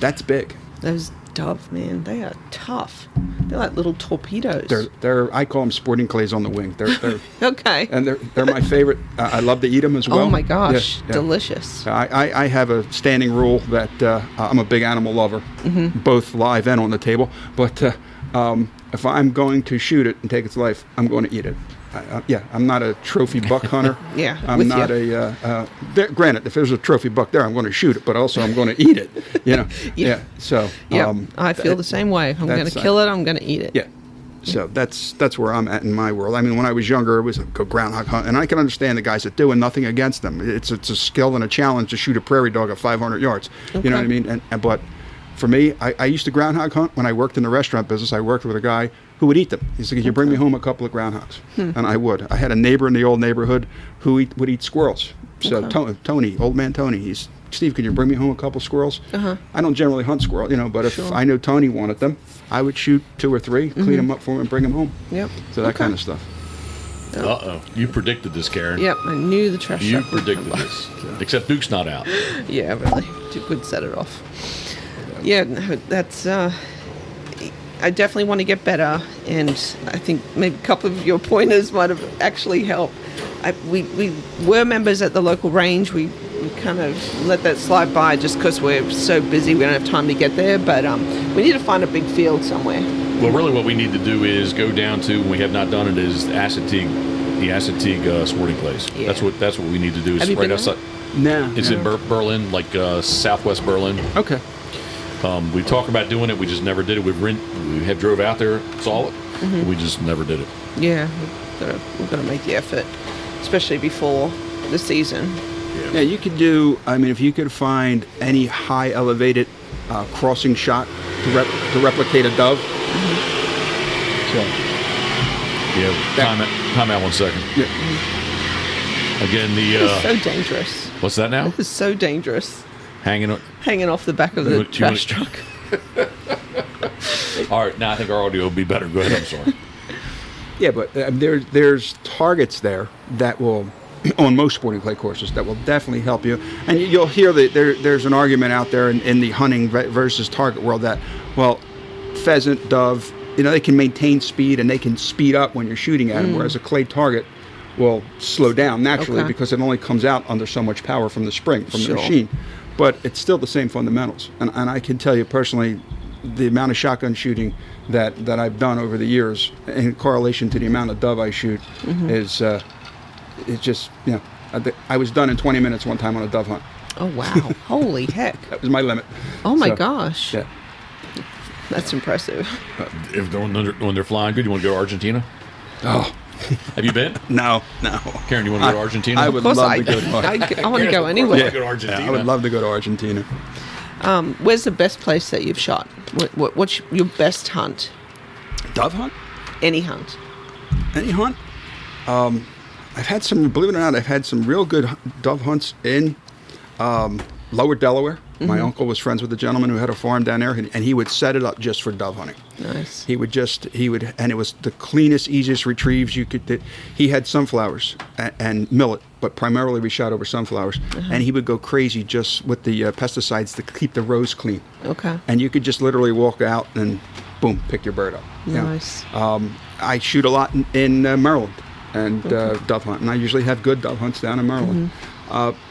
that's big. Those doves, man, they are tough. They're like little torpedoes. They're I call them sporting clays on the wing. They're okay. and they're my favorite. I love to eat them as well. Oh my gosh, Yeah. delicious. I have a standing rule that I'm a big animal lover, both live and on the table. But if I'm going to shoot it and take its life, I'm going to eat it. I'm not a trophy buck hunter. Yeah, I'm with not you. granted, if there's a trophy buck there, I'm going to shoot it, but also I'm going to eat it. Yeah. So Yeah, I feel the same way. I'm going to kill it. I'm going to eat it. Yeah. So that's where I'm at in my world. I mean, when I was younger, it was a groundhog hunt, and I can understand the guys that do, and nothing against them. It's a skill and a challenge to shoot a prairie dog at 500 yards. Okay. You know what I mean? But for me, I used to groundhog hunt when I worked in the restaurant business. I worked with a guy who would eat them. He said, "Can you bring me home a couple of groundhogs?" And I would. I had a neighbor in the old neighborhood who would eat squirrels. So Okay. Tony, old man Tony, Steve, can you bring me home a couple squirrels? I don't generally hunt squirrel, but if I know Tony wanted them, I would shoot 2 or 3, clean them up for him, and bring them home. Yep. So that kind of stuff. Uh-oh. You predicted this, Karen. Yep, I knew the trash You truck would predicted come by. this. Except Duke's not out. Yeah, really. Duke would set it off. Yeah, no, that's. I definitely want to get better, and I think maybe a couple of your pointers might have actually helped. We were members at the local range. We kind of let that slide by just because we're so busy. We don't have time to get there, but we need to find a big field somewhere. Well, really what we need to do is go down to, and we have not done it, is the Assateague sporting place. Yeah. That's what we need to do. Is Have you right been outside. No. It's in Berlin, like southwest Berlin. Okay. We talked about doing it. We just never did it. We have drove out there, saw it. We just never did it. Yeah, we've got to make the effort, especially before the season. Yeah, you could do. I mean, if you could find any high elevated crossing shot to replicate a dove. So, Yeah, time out 1 second. yeah. Again, It's so dangerous. what's that now? It's so dangerous. Hanging. Hanging off the back of the You trash truck. All right, now I think our audio will be better. Go ahead. I'm sorry. Yeah, but there's targets there that will, on most sporting clay courses, that will definitely help you. And you'll hear that there's an argument out there in the hunting versus target world that, well, pheasant, dove, they can maintain speed and they can speed up when you're shooting at them, whereas a clay target will slow down naturally because it only comes out under so much power from the spring, from the machine. But it's still the same fundamentals. And I can tell you personally, the amount of shotgun shooting that I've done over the years in correlation to the amount of dove I shoot is it's just, I was done in 20 minutes one time on a dove hunt. Oh, wow. Holy heck. That was my limit. Oh, my gosh. Yeah. That's impressive. If when they're flying good, you want to go to Argentina? Oh, Have you been? no. Karen, you want to go to Argentina? I would love to go to I want to go anywhere. Yeah. Go to Argentina. I would love to go to Argentina. Where's the best place that you've shot? What's your best hunt? Dove hunt? Any hunt? Any hunt? I've had some, believe it or not, I've had some real good dove hunts in Lower Delaware. My uncle was friends with a gentleman who had a farm down there, and he would set it up just for dove hunting. Nice. He would, and it was the cleanest, easiest retrieves you could. He had sunflowers and millet, but primarily we shot over sunflowers. And he would go crazy just with the pesticides to keep the rows clean. Okay. And you could just literally walk out and, boom, pick your bird up. Nice. I shoot a lot in Maryland and dove hunt, and I usually have good dove hunts down in Maryland.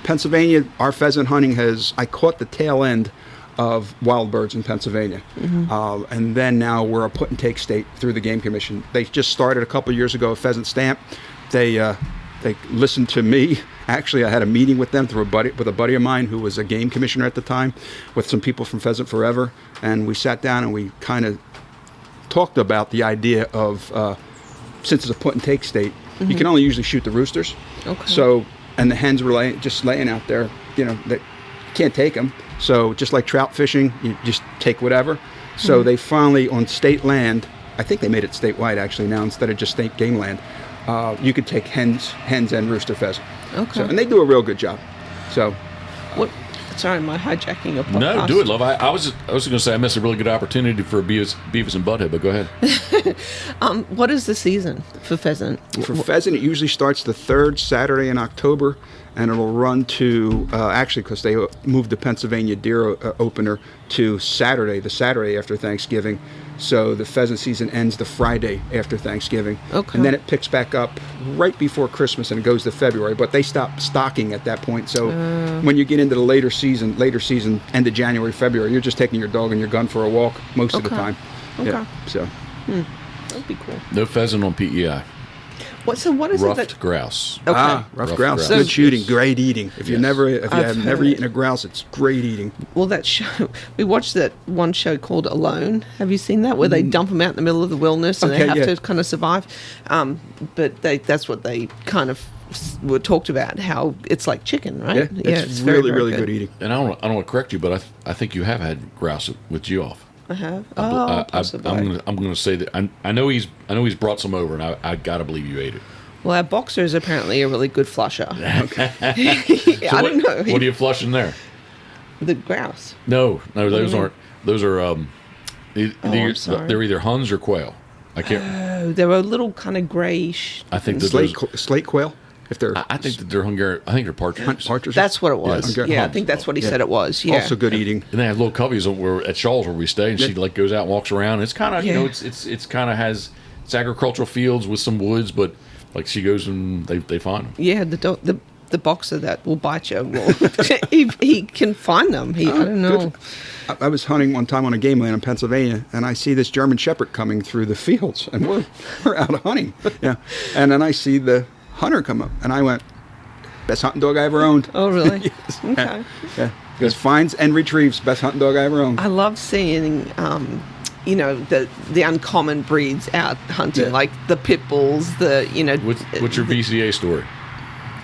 Pennsylvania, our pheasant hunting I caught the tail end of wild birds in Pennsylvania. And then now we're a put and take state through the Game Commission. They just started a couple years ago a pheasant stamp. They listened to me. Actually, I had a meeting with them with a buddy of mine who was a game commissioner at the time, with some people from Pheasant Forever, and we sat down and we kind of talked about the idea of, since it's a put and take state, you can only usually shoot the roosters. Okay. So, and the hens were laying out there, that can't take them. So just like trout fishing, you just take whatever. So they finally, on state land, I think they made it statewide actually now instead of just state game land, you could take hens and rooster pheasant. Okay. So, and they do a real good job. So. What? Sorry, am I hijacking a podcast? No, do it, love. I was going to say I missed a really good opportunity for Beavis and Butthead, but go ahead. What is the season for pheasant? For pheasant, it usually starts the third Saturday in October, and it'll run to, actually, because they moved the Pennsylvania deer opener to the Saturday after Thanksgiving. So the pheasant season ends the Friday after Thanksgiving. Okay. And then it picks back up right before Christmas and it goes to February. But they stop stocking at that point. So when you get into the later season, end of January, February, you're just taking your dog and your gun for a walk most of the time. Okay. Yeah, so. That'd be cool. No pheasant on PEI. What is Ruffed it that... grouse. Okay. Rough Rough grouse. grouse. Good shooting, great eating. If you Yes. have never eaten a grouse, it's great eating. Well, that show, we watched that one show called Alone. Have you seen that? Where they dump them out in the middle of the wilderness and they have to kind of survive. But that's what they kind of were talked about, how it's like chicken, right? Yeah, it's very, really, very really good eating. And I don't want to correct you, but I think you have had grouse with Geoff. I have. I'm Possibly. going to say that I know he's brought some over, and I got to believe you ate it. Well, our boxer is apparently a really good flusher. Okay. I don't know. What are you flushing there? The grouse. No, those aren't. Those are I'm sorry. they're either Huns or quail. I can't. Oh, they're a little kind of grayish. I think that Slate quail, if they're I think that they're Hungarian. I think they're partridges. partridges. That's what it was. Yeah, Yeah, I Huns. think that's what he said it was. Yeah. Also good eating. And they have little cubbies at Shaw's where we stay, and she goes out and walks around. It's kind of it's kind of has agricultural fields with some woods, but like she goes and they find them. Yeah, the boxer that will bite you. He can find them. I don't know. Good. I was hunting one time on a game land in Pennsylvania, and I see this German Shepherd coming through the fields, and we're out hunting. Yeah, and then I see the hunter come up, and I went, "Best hunting dog I ever owned." Oh, really? Yes. Okay. Yeah, because finds and retrieves, best hunting dog I ever owned. I love seeing, the uncommon breeds out hunting, like the pit bulls, What's your VCA story?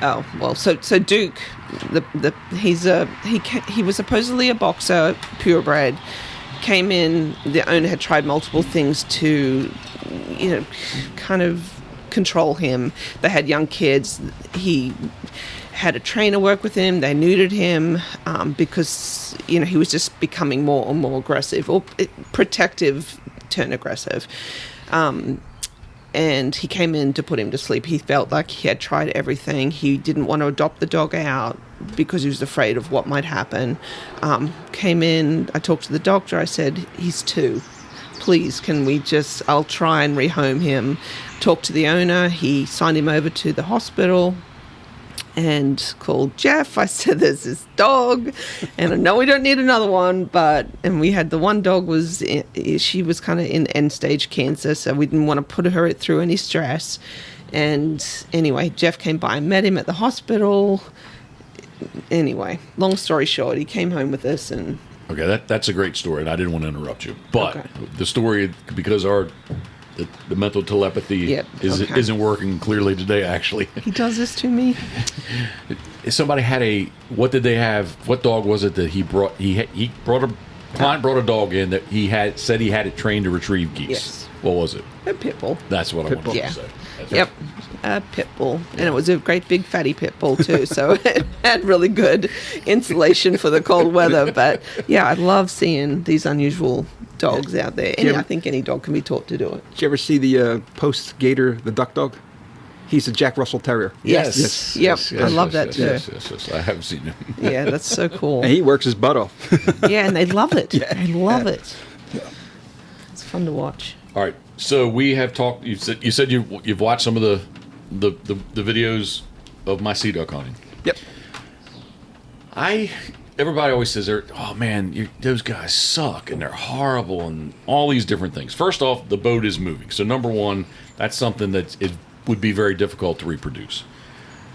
Oh well, so Duke, he was supposedly a boxer, purebred. Came in. The owner had tried multiple things to, kind of control him. They had young kids. He had a trainer work with him. They neutered him because he was just becoming more and more aggressive, or protective, turn aggressive. And he came in to put him to sleep. He felt like he had tried everything. He didn't want to adopt the dog out because he was afraid of what might happen. Came in, I talked to the doctor. I said, he's 2. Please, I'll try and rehome him. Talked to the owner. He signed him over to the hospital and called Jeff. I said, there's this dog, and I know we don't need another one, and we had the one dog she was kind of in end stage cancer, so we didn't want to put her through any stress. And anyway, Jeff came by and met him at the hospital. Anyway, long story short, he came home with us. And okay, that's a great story, and I didn't want to interrupt you, but okay. The story, because the mental telepathy isn't working clearly today, actually. He does this to me. Somebody had what did they have? What dog was it that he brought? Client brought a dog in that said he had it trained to retrieve geese. Yes. What was it? A pit bull. That's what I wanted to say. That's Yep. right. A pit bull. And it was a great big fatty pit bull too, so it had really good insulation for the cold weather. But yeah, I love seeing these unusual dogs out there. And I think any dog can be taught to do it. Did you ever see the post gator, the duck dog? He's a Jack Russell Terrier. Yes. Yep. I love that too. Yes. I have seen him. Yeah, that's so cool. And he works his butt off. Yeah, and they love it. Yeah. They love it. It's fun to watch. All right. So we have talked. You said you've watched some of the videos of my sea duck hunting. Yep. Everybody always says, "Oh man, those guys suck and they're horrible and all these different things." First off, the boat is moving. So number one, that's something that it would be very difficult to reproduce.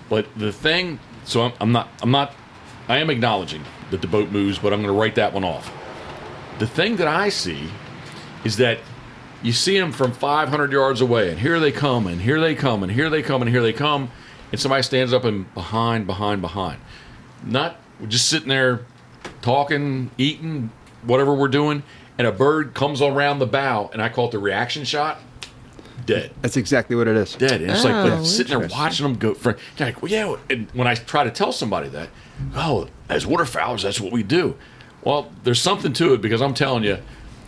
But the thing, so I am acknowledging that the boat moves, but I'm going to write that one off. The thing that I see is that you see them from 500 yards away, and here they come, and here they come, and here they come, and here they come, and somebody stands up and behind. Not just sitting there talking, eating, whatever we're doing, and a bird comes around the bow, and I call it the reaction shot. Dead. That's exactly what it is. Dead. And it's like sitting there watching them go. You're like, well, yeah. And when I try to tell somebody that, as waterfowlers, that's what we do. Well, there's something to it, because I'm telling you,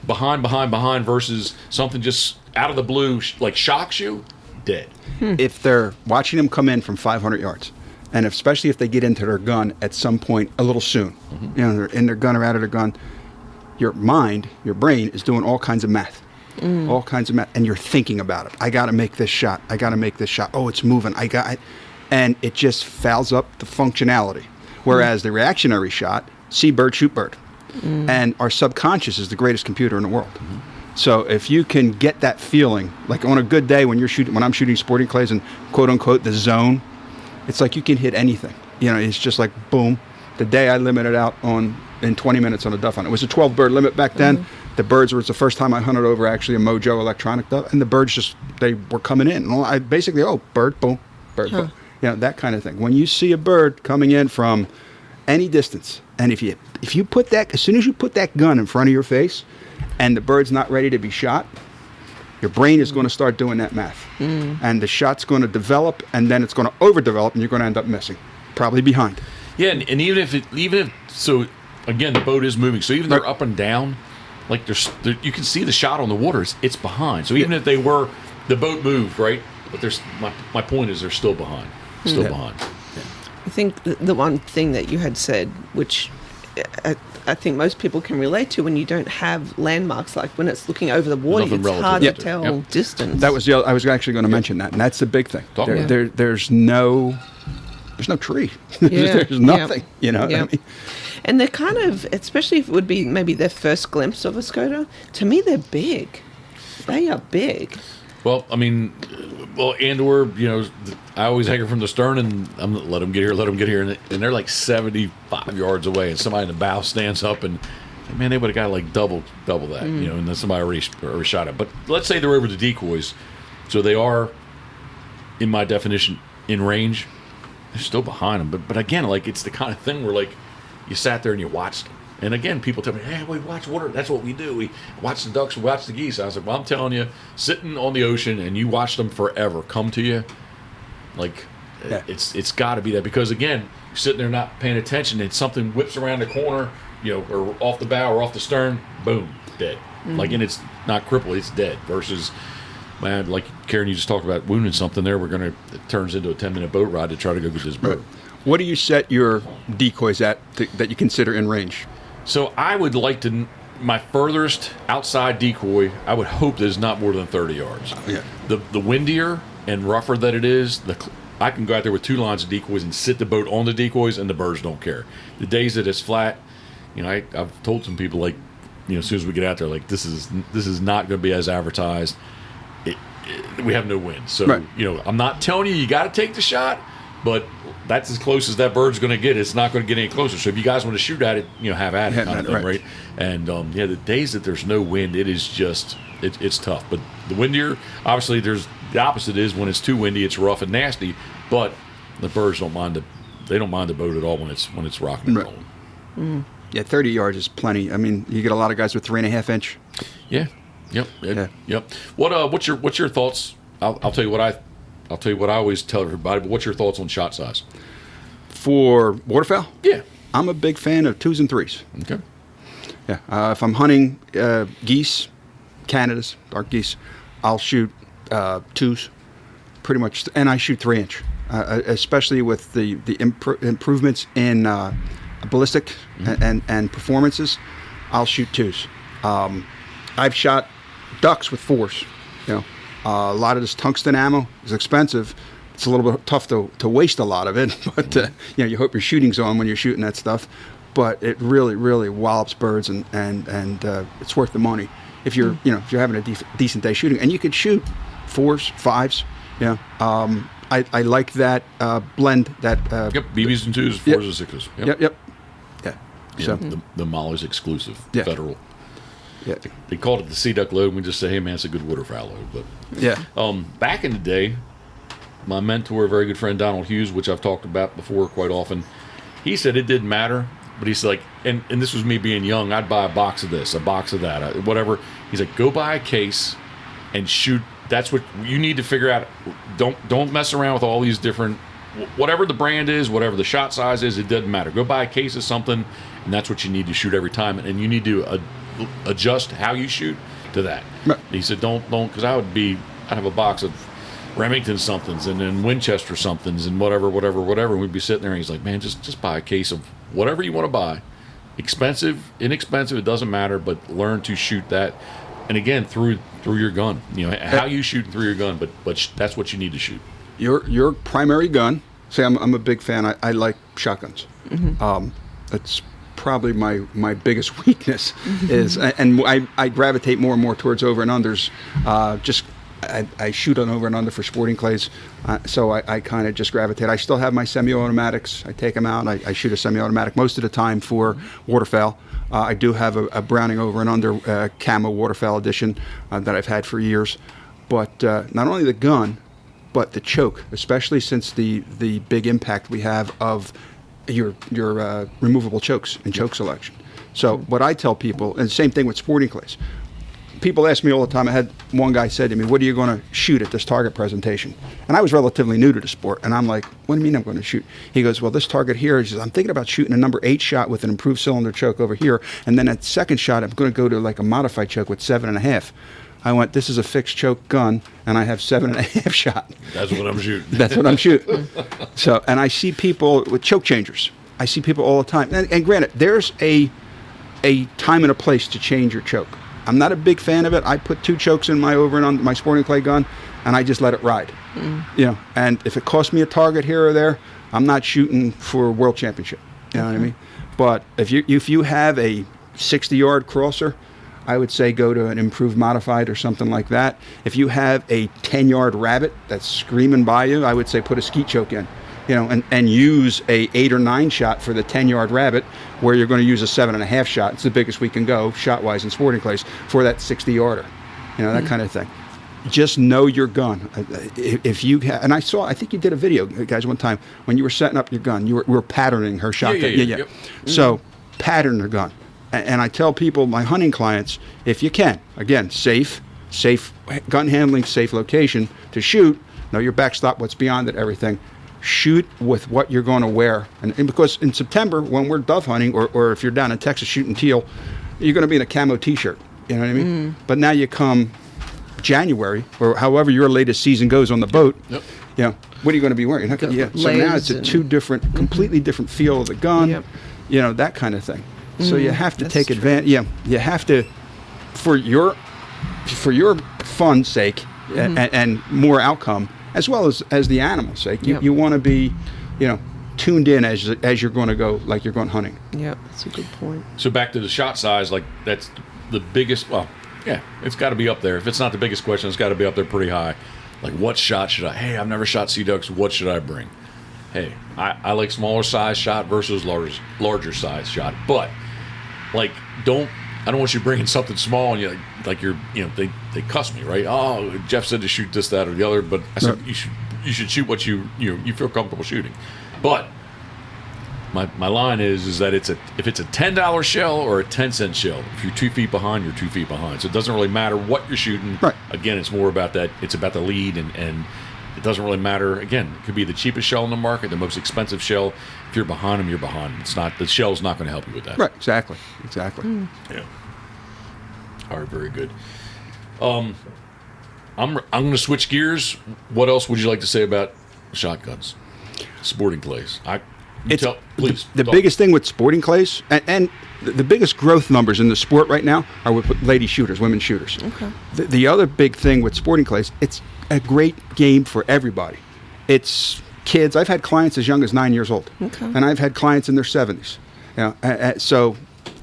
behind versus something just out of the blue, like shocks you, dead. If they're watching them come in from 500 yards, and especially if they get into their gun at some point a little soon, they're in their gun or out of their gun, your mind, your brain is doing all kinds of math. All kinds of math, and you're thinking about it. I got to make this shot. Oh, it's moving. And it just fouls up the functionality. Whereas the reactionary shot, see bird, shoot bird. And our subconscious is the greatest computer in the world. So if you can get that feeling, like on a good day when I'm shooting sporting clays and quote unquote the zone, it's like you can hit anything. It's just like boom. The day I limited out in 20 minutes on a duff hunt. It was a 12 bird limit back then. The birds was the first time I hunted over actually a Mojo electronic duck, and the birds they were coming in. And I basically, bird, boom, boom. That kind of thing. When you see a bird coming in from any distance, and if you put that, as soon as you put that gun in front of your face, and the bird's not ready to be shot, your brain is going to start doing that math, and the shot's going to develop, and then it's going to overdevelop, and you're going to end up missing, probably behind. Yeah, and even if so, again, the boat is moving, so even they're up and down. Like you can see the shot on the water. It's behind. So even if the boat moved, right? But there's my point is they're still behind. Still behind. Yeah. I think the one thing that you had said, which I think most people can relate to, when you don't have landmarks, like when it's looking over the water, it's hard to tell distance. That was I was actually going to mention that, and that's the big thing. There's no tree. There's nothing. You know what I mean? And they're kind of, especially if it would be maybe their first glimpse of a Scoter, to me they're big. They are big. Well, I mean, and/or, I always hang her from the stern and I'm let them get here, and they're like 75 yards away, and somebody in the bow stands up and man, they would have got like double that, and then somebody already shot it. But let's say they're over the decoys, so they are, in my definition, in range. They're still behind them, but again, like it's the kind of thing where like you sat there and you watched them. And again, people tell me, hey, we watch water. That's what we do. We watch the ducks, we watch the geese. I was like, well, I'm telling you, sitting on the ocean and you watch them forever come to you, like it's got to be that. Because again, you're sitting there not paying attention and something whips around the corner, or off the bow or off the stern, boom, dead. Like, and it's not crippled, it's dead. Versus, man, like Karen, you just talked about wounding something there. It turns into a 10-minute boat ride to try to go get this bird. Right. What do you set your decoys at that you consider in range? So I would like to, my furthest outside decoy, I would hope that is not more than 30 yards. Yeah. The windier and rougher that it is, I can go out there with 2 lines of decoys and sit the boat on the decoys, and the birds don't care. The days that it's flat, I've told some people, like, as soon as we get out there, like, this is not going to be as advertised. We have no wind. So, right. I'm not telling you got to take the shot, but that's as close as that bird's going to get. It's not going to get any closer. So if you guys want to shoot at it, have at it, kind of thing, right? And the days that there's no wind, it is just it's tough. But the windier, obviously, there's the opposite is when it's too windy, it's rough and nasty. But the birds don't mind the boat at all when it's rocking and rolling. Mm. Yeah, 30 yards is plenty. I mean, you get a lot of guys with 3.5 inch. Yeah. Yep. Yep. What's your thoughts? I'll tell you what I always tell everybody. But what's your thoughts on shot size For waterfowl? Yeah, I'm a big fan of 2s and 3s. Okay. Yeah. If I'm hunting geese, Canadas, dark geese, I'll shoot 2s, pretty much, and I shoot 3-inch, especially with the improvements in ballistic and performances. I'll shoot 2s. I've shot ducks with 4s. A lot of this tungsten ammo is expensive. It's a little bit tough to waste a lot of it, but you hope your shooting's on when you're shooting that stuff. But it really, really wallops birds, and it's worth the money if you're if you're having a decent day shooting. And you could shoot 4s, 5s. I like that blend. That BBs and 2s, 4s and 6s. Yep. Yeah. So the Molly's exclusive federal. Yeah. They called it the sea duck load, and we just say, hey man, it's a good waterfowl load. But back in the day, my mentor, a very good friend, Donald Hughes, which I've talked about before quite often, he said it didn't matter, but he's like, and this was me being young, I'd buy a box of this, a box of that, whatever. He's like, go buy a case and shoot. That's what you need to figure out. Don't mess around with all these different, whatever the brand is, whatever the shot size is, it doesn't matter. Go buy a case of something, and that's what you need to shoot every time, and you need to adjust how you shoot to that. Right. He said, don't, because I'd have a box of Remington somethings and then Winchester somethings and whatever. And we'd be sitting there, and he's like, man, just buy a case of whatever you want to buy. Expensive, inexpensive, it doesn't matter, but learn to shoot that. And again, through your gun, how you shoot through your gun, but that's what you need to shoot. Your primary gun. Say, I'm a big fan. I like shotguns. Mm-hmm. It's probably my biggest weakness is, and I gravitate more and more towards over and unders. I shoot on over and under for sporting clays, so I kind of just gravitate. I still have my semi-automatics. I take them out. I shoot a semi-automatic most of the time for waterfowl. I do have a Browning over and under camo waterfowl edition that I've had for years. But not only the gun, but the choke, especially since the big impact we have of your removable chokes and choke selection. So what I tell people, and the same thing with sporting clays. People ask me all the time. I had one guy said to me, what are you going to shoot at this target presentation? And I was relatively new to the sport. And I'm like, what do you mean I'm going to shoot? He goes, well, this target here, he says, I'm thinking about shooting a number 8 shot with an improved cylinder choke over here. And then at second shot, I'm going to go to like a modified choke with 7.5. I went, this is a fixed choke gun, and I have 7.5 shot. That's what I'm shooting. That's what I'm shooting. So, and I see people with choke changers. I see people all the time. And granted, there's a time and a place to change your choke. I'm not a big fan of it. I put 2 chokes in my over and under my sporting clay gun, and I just let it ride. And if it costs me a target here or there, I'm not shooting for a world championship. You know what I mean? But if you have a 60-yard crosser, I would say go to an improved modified or something like that. If you have a 10-yard rabbit that's screaming by you, I would say put a skeet choke in. and use a 8 or 9 shot for the 10-yard rabbit, where you're going to use a 7.5 shot. It's the biggest we can go shot-wise in sporting clays for that 60-yarder, that kind of thing. Just know your gun. If you and I think you did a video, guys, one time when you were setting up your gun, we were patterning her shotgun. Yeah. Yep. So pattern her gun, and I tell people, my hunting clients, if you can, again, safe gun handling, safe location to shoot. Know your backstop, what's beyond it, everything. Shoot with what you're going to wear, and because in September when we're dove hunting, or if you're down in Texas shooting teal, you're going to be in a camo T-shirt. You know what I mean? But now you come January, or however your latest season goes on the boat, what are you going to be wearing? So now it's a completely different feel of the gun, that kind of thing. So you have to take advantage. Yeah, you have to, for your fun's sake and more outcome, as well as the animal's sake. You want to be, tuned in as you're going to go, like you're going hunting. Yeah, that's a good point. So back to the shot size, like that's the biggest. Well, yeah, it's got to be up there. If it's not the biggest question, it's got to be up there pretty high. Like, what shot should I? Hey, I've never shot sea ducks. What should I bring? Hey, I like smaller size shot versus larger size shot. But like, I don't want you bringing something small and they cuss me, right? Oh, Jeff said to shoot this, that, or the other. But I said you should shoot what you feel comfortable shooting. But my line is that if it's a $10 shell or a 10-cent shell, if you're 2 feet behind, you're 2 feet behind. So it doesn't really matter what you're shooting. Right. Again, it's more about that. It's about the lead, and it doesn't really matter. Again, it could be the cheapest shell in the market, the most expensive shell. If you're behind them, you're behind them. It's not, the shell's not going to help you with that. Right. Exactly. Yeah. All right. Very good. I'm going to switch gears. What else would you like to say about shotguns, sporting clays? The biggest thing with sporting clays, and the biggest growth numbers in the sport right now are with lady shooters, women shooters. Okay. The other big thing with sporting clays, it's a great game for everybody. It's kids. I've had clients as young as 9 years old, and I've had clients in their 70s. So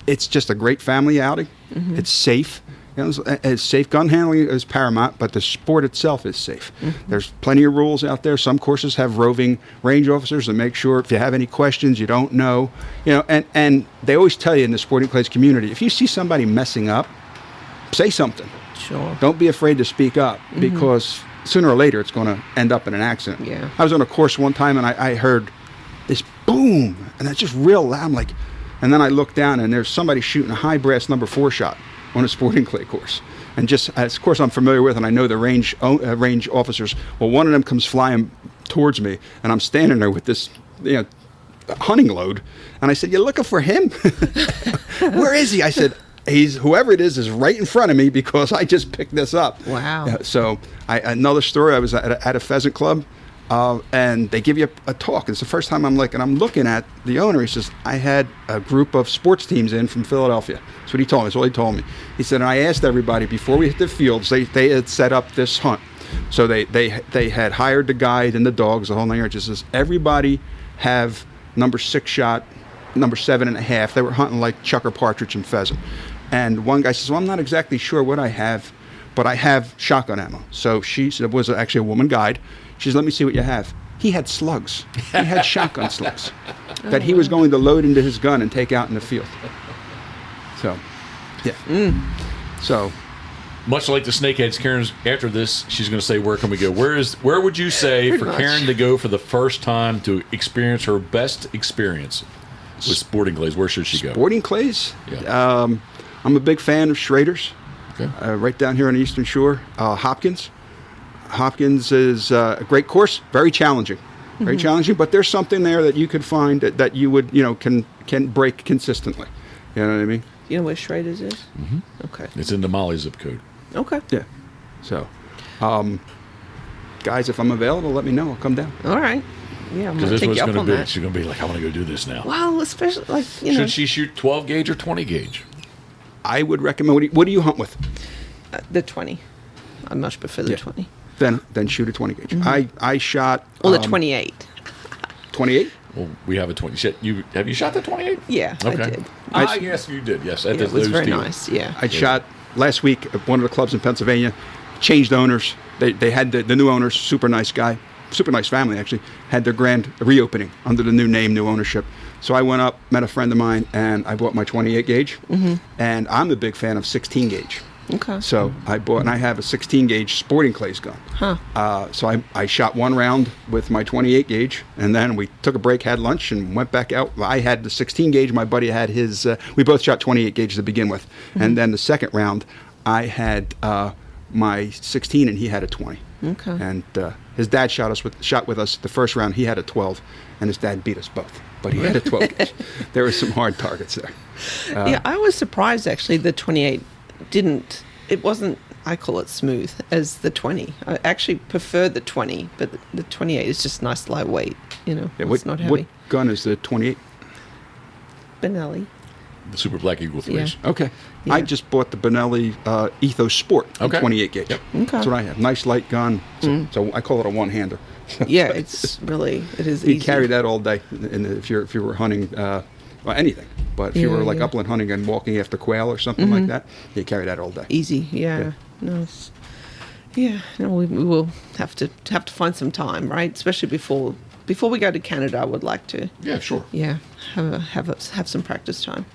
it's just a great family outing. It's safe. As safe gun handling is paramount, but the sport itself is safe. There's plenty of rules out there. Some courses have roving range officers that make sure if you have any questions you don't know, and they always tell you in the sporting clays community, if you see somebody messing up, say something. Sure. Don't be afraid to speak up, because sooner or later it's going to end up in an accident. Yeah. I was on a course one time and I heard this boom, and it's just real loud. I'm like, and then I looked down and there's somebody shooting a high brass number 4 shot on a sporting clay course, and just as of course I'm familiar with, and I know the range officers. Well, one of them comes flying towards me, and I'm standing there with this hunting load, and I said, "You're looking for him? Where is he?" I said, "He's whoever it is right in front of me, because I just picked this up." Wow. So another story. I was at a pheasant club. And they give you a talk. It's the first time I'm looking at the owner. He says, I had a group of sports teams in from Philadelphia. That's what he told me. That's all he told me. He said, and I asked everybody before we hit the fields, they had set up this hunt. So they had hired the guide and the dogs, the whole 9 yards. He says, everybody have number 6 shot, number 7.5. They were hunting like chucker, partridge, and pheasant. And one guy says, well, I'm not exactly sure what I have, but I have shotgun ammo. So she said, it was actually a woman guide. She said, let me see what you have. He had slugs. He had shotgun slugs that he was going to load into his gun and take out in the field. So, yeah. So, much like the snakeheads, Karen's after this, she's going to say, where can we go? Where would you say for Karen to go for the first time to experience her best experience with sporting clays? Where should she go? Sporting clays? Yeah. I'm a big fan of Schrader's. Okay. Right down here on the Eastern Shore. Hopkins. Hopkins is a great course, very challenging, challenging. But there's something there that you could find that you would, can break consistently. You know what I mean? You know where Schrader's is? Mm-hmm. Okay. It's in the Molly zip code. Okay. Yeah. So, guys, if I'm available, let me know. I'll come down. All right. Yeah, I'm because gonna this take was you up going on to be. that. She's going to be like, I want to go do this now. Well, especially Should she shoot 12 gauge or 20 gauge? I would recommend. What do you hunt with? The 20. I much prefer the 20. Then shoot a 20 gauge. I shot. Well, the 28. 28? Well, we have a 20. Have you shot the 28? Yeah, okay. I did. Yes, you did. Yes, It was very nice. Yeah. I shot last week at one of the clubs in Pennsylvania. Changed owners. They had the new owners. Super nice guy. super nice family actually, had their grand reopening under the new name, new ownership. So I went up, met a friend of mine, and I bought my 28 gauge. And I'm a big fan of 16 gauge. Okay. So I bought, and I have a 16 gauge sporting clays gun. So I shot one round with my 28 gauge, and then we took a break, had lunch, and went back out. I had the 16 gauge. My buddy had his. We both shot 28 gauge to begin with, and then the second round, I had my 16, and he had a 20. Okay. And his dad shot with us the first round. He had a 12, and his dad beat us both. But he had a 12 gauge. There were some hard targets there. Yeah, I was surprised actually the 28 it wasn't, I call it smooth, as the 20. I actually prefer the 20, but the 28 is just nice lightweight, Yeah, it's not heavy. What gun is the 28? Benelli. The Super Black Eagle 3s. Yeah. Okay. Yeah. I just bought the Benelli Ethos Sport Okay. 28 gauge. Yep. Okay. That's what I have. Nice light gun. So I call it a one-hander. Yeah, it is easy. You carry that all day if you were hunting, anything. But if you were like upland hunting and walking after quail or something like that, you carry that all day. Easy, yeah. Nice. Yeah, no, we will have to find some time, right? Especially before we go to Canada, I would like to. Yeah, sure. Yeah, have some practice time.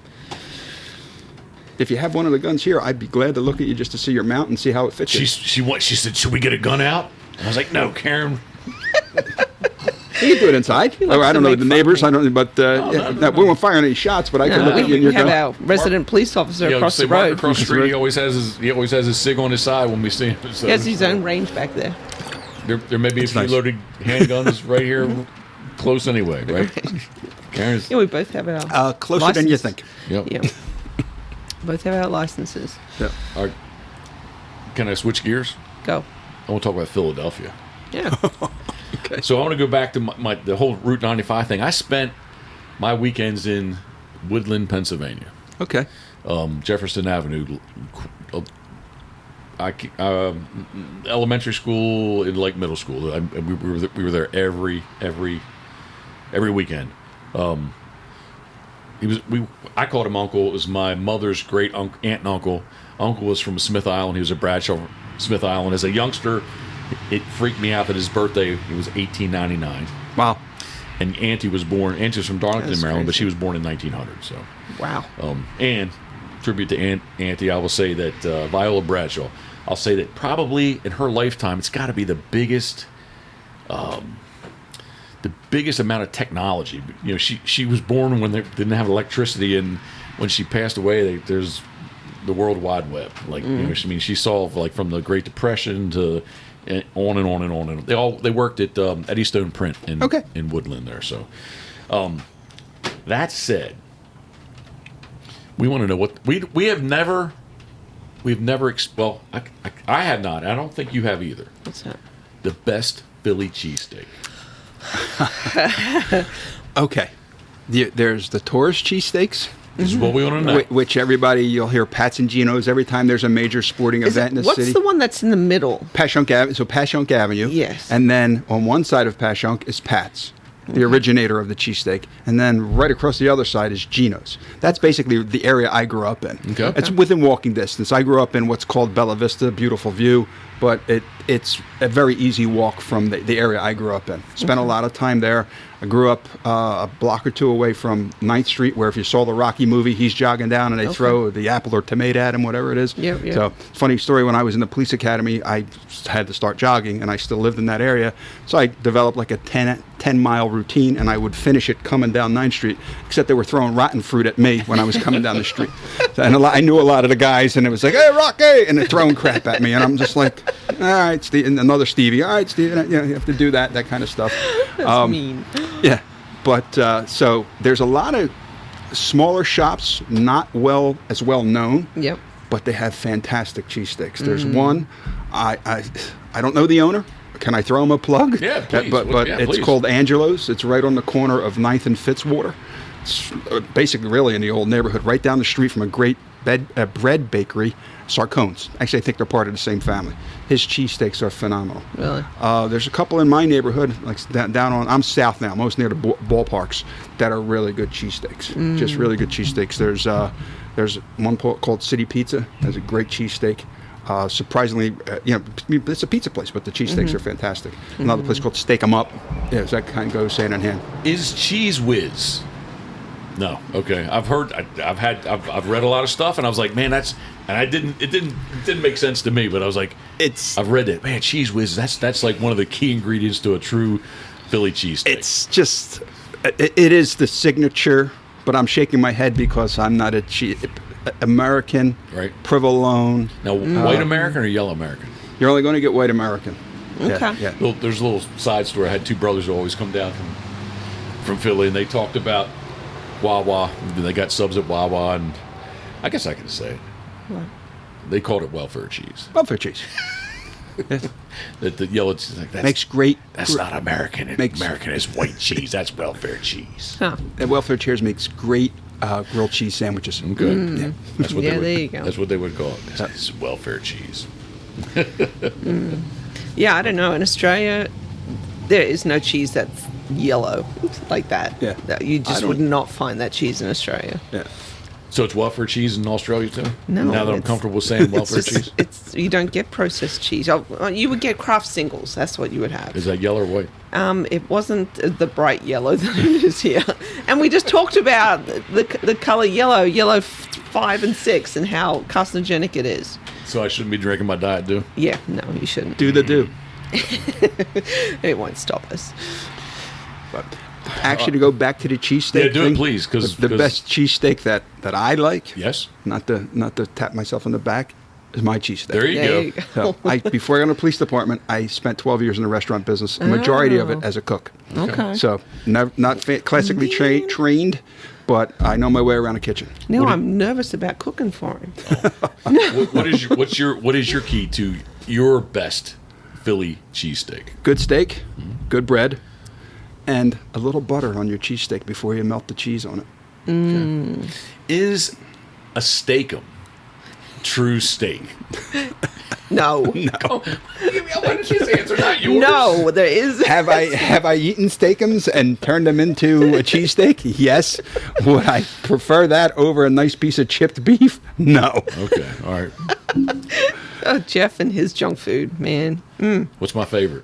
If you have one of the guns here, I'd be glad to look at you just to see your mount and see how it fits. She said, should we get a gun out? I was like, no, Karen. You can do it inside. I don't know the neighbors. I don't. But we won't fire any shots. But I can look at you and we your have gun. our resident police officer across the Mark road. across the street. He always has his SIG on his side when we see him. So, He has his own range back there. There may be a few nice. loaded handguns right here, close anyway, right? Karen's. Yeah, we both have our Closer than you license. think. Yep. Yeah. Both have our licenses. Yeah. All right. Can I switch gears? Go. I want to talk about Philadelphia. Yeah. Okay. So I want to go back to the whole Route 95 thing. I spent my weekends in Woodland, Pennsylvania. Okay. Jefferson Avenue. Elementary school and like middle school. We were there every weekend. I called him uncle. It was my mother's great aunt and uncle. Uncle was from Smith Island. He was a Bradshaw Smith Island. As a youngster, it freaked me out that his birthday, it was 1899. Wow. And Auntie was from Darlington, That's Maryland, but crazy. she was born in 1900. So, Wow. and tribute to Auntie, I will say that Viola Bradshaw, I'll say that probably in her lifetime, it's got to be the biggest amount of technology. She was born when they didn't have electricity, and when she passed away, there's the World Wide Web. Like, she saw like from the Great Depression to on and on and on. And they worked at Eddystone Print in Woodland there. So, that said, we want to know what we have never. We've never. I have not. I don't think you have either. What's that? The best Philly cheesesteak. Okay. There's the tourist cheesesteaks, This is what we want to know. which you'll hear Pat's and Gino's every time there's a major sporting event in the What's city. the one that's in the middle? Passyunk Avenue. So Passyunk Avenue. Yes. And then on one side of Passyunk is Pat's, the originator of the cheesesteak. And then right across the other side is Gino's. That's basically the area I grew up in. Okay. It's within walking distance. I grew up in what's called Bella Vista, beautiful view, but it's a very easy walk from the area I grew up in. Spent a lot of time there. I grew up a block or two away from 9th Street, where if you saw the Rocky movie, he's jogging down and they throw the apple or tomato at him, whatever it is. Yep. So, funny story, when I was in the police academy, I had to start jogging, and I still lived in that area. So I developed like a 10-mile routine, and I would finish it coming down 9th Street, except they were throwing rotten fruit at me when I was coming down the street. And I knew a lot of the guys, and it was like, "Hey, Rocky!" and they're throwing crap at me. And I'm just like, "All right, Steve," and another Stevie. "All right, Steve," you have to do that kind of stuff. That's mean. Yeah, but so there's a lot of smaller shops, not as well known. Yep. But they have fantastic cheesesteaks. There's one, I don't know the owner. Can I throw him a plug? Yeah, please. But Yeah, it's please. called Angelo's. It's right on the corner of 9th and Fitzwater. It's basically really in the old neighborhood, right down the street from a great bread bakery, Sarcone's. Actually, I think they're part of the same family. His cheesesteaks are phenomenal. Really? There's a couple in my neighborhood, like down on, I'm south now, most near the ballparks, that are really good cheesesteaks. Just really good cheesesteaks. There's one called City Pizza, has a great cheesesteak. Surprisingly, it's a pizza place, but the cheesesteaks are fantastic. Another place called Steak 'em Up. Yeah, so that kind of goes hand in hand. Is Cheese Whiz? No. Okay. I've read a lot of stuff, and I was like, man, it didn't make sense to me, but I was like, I've read it. Man, Cheese Whiz, that's like one of the key ingredients to a true Philly cheesesteak. It's just, it is the signature, but I'm shaking my head because I'm not a American, right? Provolone. Now, white American or yellow American? You're only going to get white American. Okay. Yeah. Well, there's a little side story. I had two brothers who always come down from Philly, and they talked about Wawa. They got subs at Wawa, and I guess I can say it. What? They called it welfare cheese. Welfare cheese. The yellow cheese Makes great. That's not American. American is white cheese. That's welfare cheese. Huh. And welfare cheese makes great grilled cheese sandwiches. Okay. Yeah. That's what there you go. That's what they would call it. It's welfare cheese. Yeah, I don't know. In Australia, there is no cheese that's yellow like that. Yeah. You just would not find that cheese in Australia. Yeah. So it's welfare cheese in Australia too? No. Now that I'm comfortable saying welfare cheese? You don't get processed cheese. You would get Kraft singles. That's what you would have. Is that yellow or white? It wasn't the bright yellow that it is here. And we just talked about the color yellow 5 and 6, and how carcinogenic it is. So I shouldn't be drinking my Diet Dew? Yeah, no, you shouldn't. Do the do. It won't stop us. But actually, to go back to the cheesesteak. Yeah, do thing, it, please. The best cheesesteak that I like. Yes. Not to tap myself on the back. Is my cheesesteak. There you go. So before I got in the police department, I spent 12 years in the restaurant business. The majority of it as a cook. Okay. So not classically trained, but I know my way around a kitchen. Now I'm nervous about cooking for him. What is your key to your best Philly cheesesteak? Good steak, good bread, and a little butter on your cheesesteak before you melt the cheese on it. Mm. Okay. Is a steak-'em true steak? No. Why did you answer not yours? No, there is. Have I eaten steakums and turned them into a cheesesteak? Yes. Would I prefer that over a nice piece of chipped beef? No. Okay, all right. Oh, Jeff and his junk food, man. Mm. What's my favorite?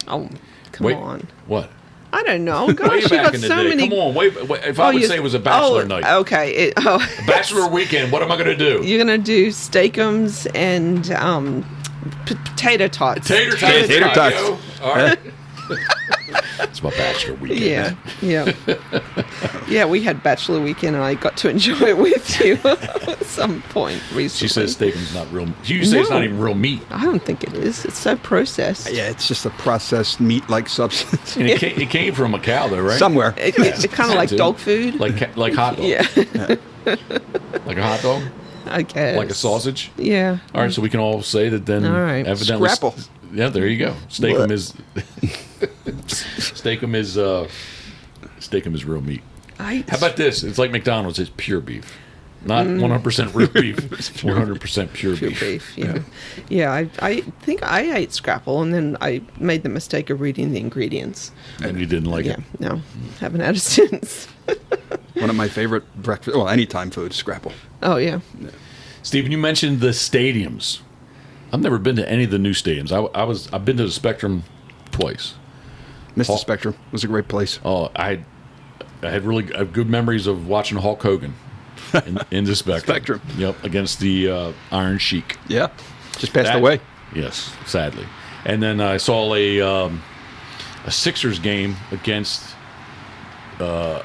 Oh, come on. What? I don't know. Way Gosh, you back got in the so day. many. Come on, wait. If I would say it was a bachelor night. Okay. Bachelor weekend, what am I going to do? You're going to do steakums and potato tots. Tater tots. Yo. All right. It's my bachelor weekend. Yeah. Yeah, we had bachelor weekend, and I got to enjoy it with you at some point recently. She says steakum's not real. You say it's not even real meat. I don't think it is. It's so processed. Yeah, it's just a processed meat-like substance. And it came from a cow, though, right? Somewhere. It's kind of like dog food. Like hot dog. Yeah. Like a hot dog? I guess. Like a sausage? Yeah. All right, so we can all say that then. All right. Evidently, Scrapple. Yeah, there you go. Steakum is. Steakum is real meat. How about this? It's like McDonald's. It's pure beef, not 100% real beef. 100% pure beef. Yeah. I think I ate scrapple, and then I made the mistake of reading the ingredients. And you didn't like it? No, haven't had it since. One of my favorite breakfast, anytime food, scrapple. Oh yeah. Stephen, you mentioned the stadiums. I've never been to any of the new stadiums. I've been to the Spectrum twice. Missed the Spectrum. It was a great place. Oh, I had really good memories of watching Hulk Hogan in the Spectrum. Yep, against the Iron Sheik. Yeah, just passed away. Yes, sadly. And then I saw a Sixers game against the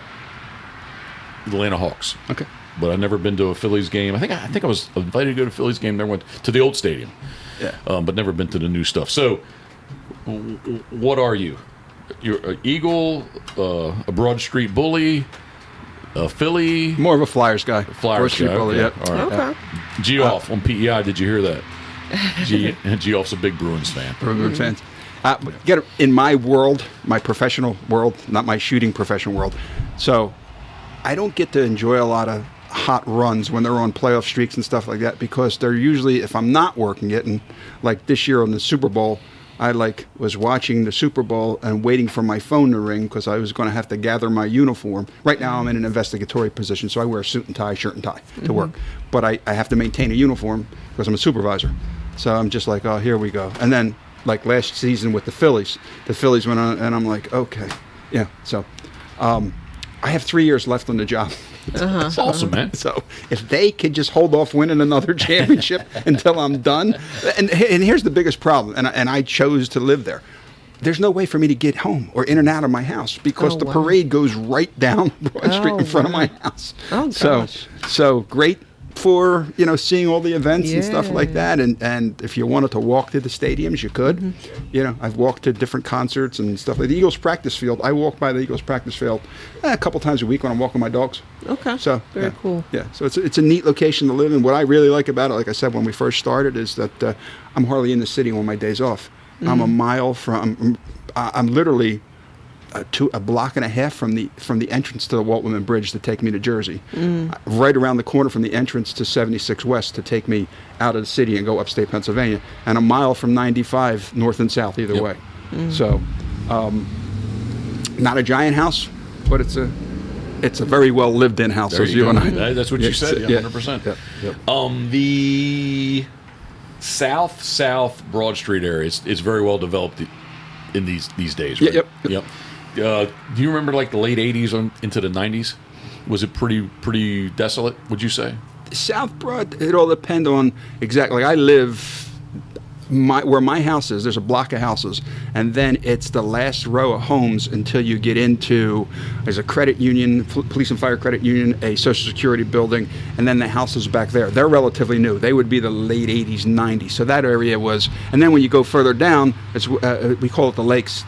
Atlanta Hawks. Okay. But I've never been to a Phillies game. I think I was invited to go to a Phillies game. Never went to the old stadium. Yeah. But never been to the new stuff. So, what are you? You're an Eagle, a Broad Street Bully, a Philly. More of a Flyers guy. Broad Street Bully. Okay. Yep. All right. Okay. G-Off on PEI. Did you hear that? G-Off's a big Bruins fan. Bruins fans. In my world, my professional world, not my shooting professional world. So, I don't get to enjoy a lot of hot runs when they're on playoff streaks and stuff like that, because they're usually, if I'm not working it, and like this year on the Super Bowl, I was watching the Super Bowl and waiting for my phone to ring because I was going to have to gather my uniform. Right now I'm in an investigatory position, so I wear a suit and tie, shirt and tie to work. But I have to maintain a uniform because I'm a supervisor. So I'm just like, oh, here we go. And then like last season with the Phillies went on, and I'm like, okay, yeah. So I have 3 years left on the job. That's awesome, man. So if they could just hold off winning another championship until I'm done, and here's the biggest problem, and I chose to live there. There's no way for me to get home or in and out of my house because the parade goes right down Broad Street in front of my house. Oh, gosh. So great for seeing all the events and stuff like that, and if you wanted to walk to the stadiums, you could. I've walked to different concerts and stuff like the Eagles practice field. I walk by the Eagles practice field a couple times a week when I'm walking my dogs. Okay. So very cool. Yeah. So it's a neat location to live in. What I really like about it, like I said when we first started, is that I'm hardly in the city on my days off. I'm a mile from. I'm literally a block and a half from the entrance to the Walt Whitman Bridge to take me to Jersey. Right around the corner from the entrance to 76 West to take me out of the city and go upstate Pennsylvania, and a mile from 95 north and south either way. So not a giant house, but it's a very well lived in house. There as you you go. and I. That's what you said. 100%. The south Broad Street area is very well developed in these days. Right? Yep. Do you remember like the late 80s into the 90s? Was it pretty desolate, would you say? South Broad, it all depends on exactly. I live where my house is. There's a block of houses, and then it's the last row of homes until you get into. There's a credit union, police and fire credit union, a Social Security building, and then the houses back there. They're relatively new. They would be the late 80s, 90s. So that area was. And then when you go further down, it's we call it the Lakes.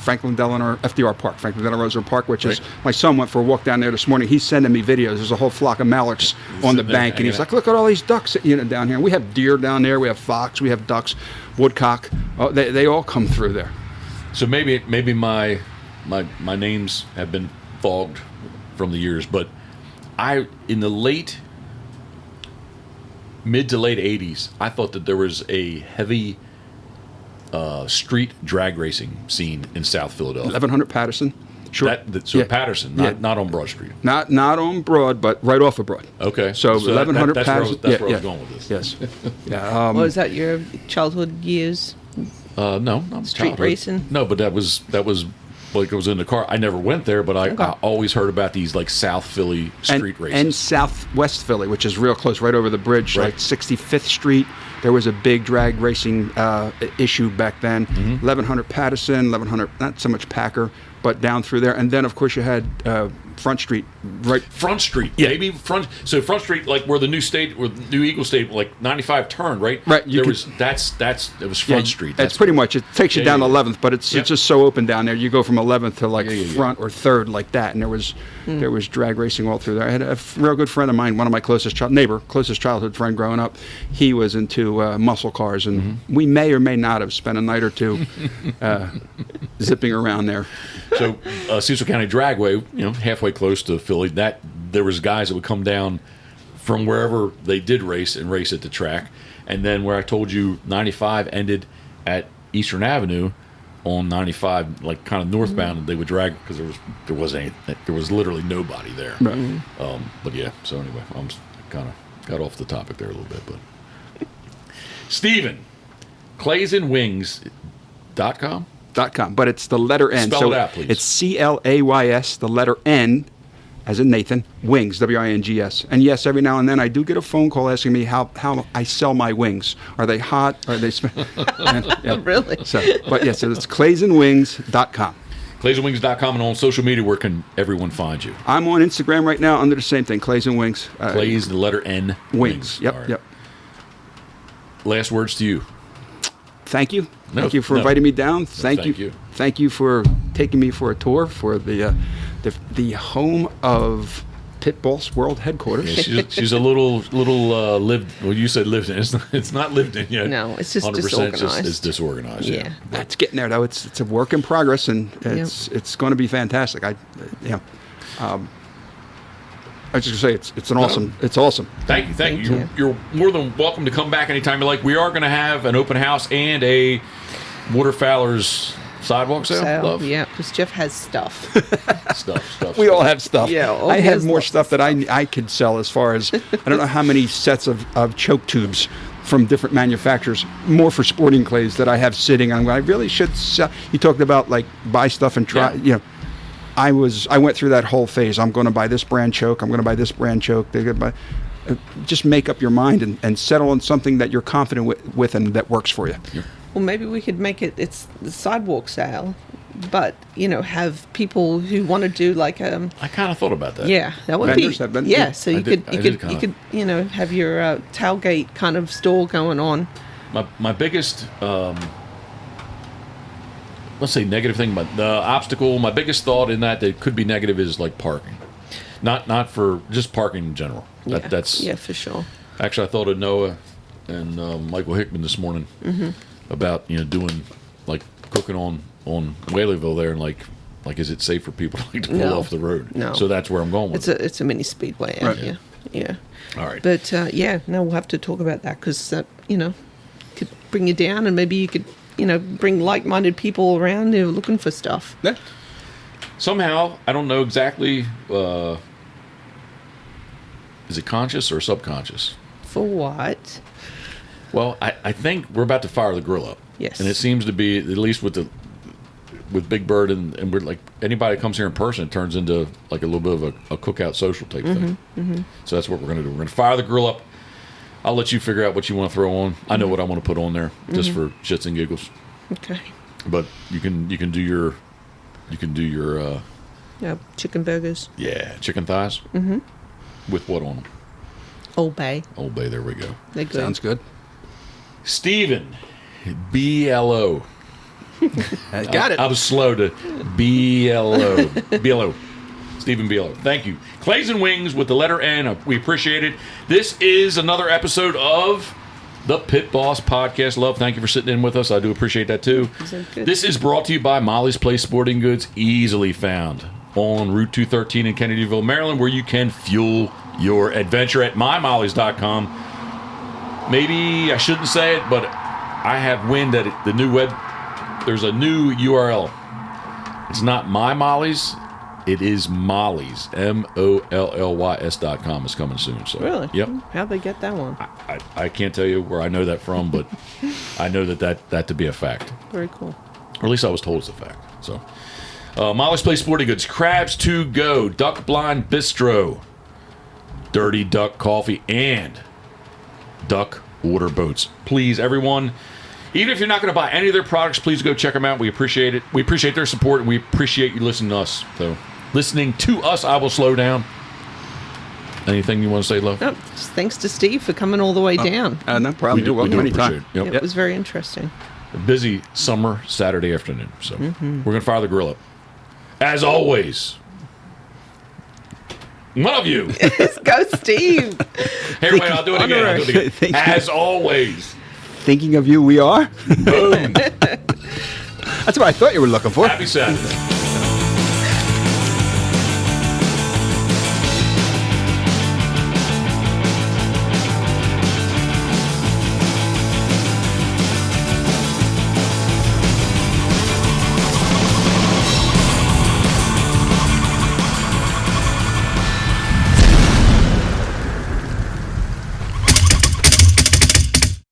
Franklin Delano FDR Park, Franklin Delano Roosevelt Park, which is my son went for a walk down there this morning. He's sending me videos. There's a whole flock of mallards on the bank, and he's like, "Look at all these ducks down here." And we have deer down there. We have fox. We have ducks, woodcock. Oh, they all come through there. So maybe my names have been fogged from the years, but in the mid to late 80s, I thought that there was a heavy street drag racing scene in South Philadelphia. 1100 Patterson. Sure. Patterson, not on Broad Street. Not on Broad, but right off of Broad. Okay. So 1100 Patterson. That's where I was going with this. Yes. Was that your childhood years? No, not street childhood. racing. No, but that was like I was in the car. I never went there, but I always heard about these like South Philly street races. And Southwest Philly, which is real close, right over the bridge, right. Like 65th Street. There was a big drag racing issue back then. 1100 Patterson, 1100, not so much Packer, but down through there. And then, of course, you had Front Street, right? Front Street, maybe Front. So Front Street, like where the new Eagle State, like 95 turned, right? Right. It was Front Street. That's pretty much. It takes you down to 11th, but it's just so open down there. You go from 11th to like Front or 3rd, like that, and there was drag racing all through there. I had a real good friend of mine, one of my closest childhood friend growing up. He was into muscle cars, and we may or may not have spent a night or two zipping around there. So Cecil County Dragway, halfway close to Philly, that there was guys that would come down from wherever they did race and race at the track, and then where I told you 95 ended at Eastern Avenue on 95, like kind of northbound, and they would drag because there was literally nobody there. Right. But yeah, so anyway, I'm kind of got off the topic there a little bit, but Steven, claysandwings.com. .com, but it's the letter N. Spell it out, please. It's CLAYS, the letter N, as in Nathan, wings, WINGS. And yes, every now and then I do get a phone call asking me how I sell my wings. Are they hot? Are they Really? So it's claysandwings.com. Claysandwings.com, and on social media, where can everyone find you? I'm on Instagram right now under the same thing, Clays and Wings. Clays, the letter N. Wings. Yep, right. yep. Last words to you. Thank you. Thank you for inviting me down. Thank you. Thank you for taking me for a tour for the home of Pitboss World Headquarters. Yeah, she's a little lived. Well, you said lived in. It's not lived in yet. No, it's just 100%. disorganized. It's disorganized. Yeah. That's getting there though. It's a work in progress, and it's going to be fantastic. I was just going to say it's awesome. Thank you. You're more than welcome to come back anytime you like. We are going to have an open house and a Waterfowler's sidewalk sale, love? Yeah, because Jeff has stuff. Stuff. We all have stuff. Yeah, I have has more lots stuff that I could sell as far as, I don't know how many sets of choke tubes from different manufacturers, more for sporting clays that I have sitting. I really should sell. You talked about like buy stuff and try, I went through that whole phase. I'm going to buy this brand choke. I'm going to buy this brand choke. They're going to buy. Just make up your mind and settle on something that you're confident with and that works for you. Yeah. Well, maybe we could make it's the sidewalk sale, but have people who want to do like I kind of thought about that. Yeah, that would Vendors be. have been- Yeah, so you could have your tailgate kind of store going on. My biggest, let's say negative thing, but the obstacle. My biggest thought in that could be negative is like parking, not for just parking in general. That's for sure. Actually, I thought of Noah and Michael Hickman this morning about doing like cooking on Whaleyville there, and like is it safe for people to pull off the road? No. So that's where I'm going with it. It's a mini speedway out here. Yeah. All right. But we'll have to talk about that because that could bring you down, and maybe you could bring like-minded people around who are looking for stuff. Yeah. Somehow, I don't know exactly. Is it conscious or subconscious? For what? Well, I think we're about to fire the grill up. Yes. And it seems to be, at least with Big Bird, and we're like, anybody that comes here in person, it turns into like a little bit of a cookout social type thing. Mm-hmm. So that's what we're going to do. We're going to fire the grill up. I'll let you figure out what you want to throw on. I know what I want to put on there just for shits and giggles. Okay. But you can do your chicken burgers. Yeah, chicken thighs. Mm-hmm. With what on them? Old Bay. Old Bay, there we go. They're good. Sounds good. Steven, Biello. Got it. I was slow to Biello. Biello. Stephen Biello. Thank you. Clays and Wings with the letter N. We appreciate it. This is another episode of the Pit Boss Podcast. Love, thank you for sitting in with us. I do appreciate that too. This is brought to you by Molly's Place Sporting Goods, easily found on Route 213 in Kennedyville, Maryland, where you can fuel your adventure at mymollys.com. Maybe I shouldn't say it, but I have wind that the new there's a new URL. It's not My Molly's, it is Molly's. MOLLYS.com is coming soon. So really? Yep. How'd they get that one? I can't tell you where I know that from, but I know that to be a fact. Very cool. Or at least I was told it's a fact. So Molly's Place Sporting Goods, Crabs to Go, Duck Blind Bistro, Dirty Duck Coffee, and Duck Water Boats. Please, everyone, even if you're not going to buy any of their products, please go check them out. We appreciate it. We appreciate their support, and we appreciate you listening to us. So, listening to us, I will slow down. Anything you want to say, love? No, just thanks to Steve for coming all the way down. No problem. We do anytime. appreciate it. It was very interesting. A busy summer Saturday afternoon. So, we're going to fire the grill up. As always, love you. Let's go, Steve. Here, wait, I'll do it again. As always. Thinking of you, we are. Boom. That's what I thought you were looking for. Happy Saturday.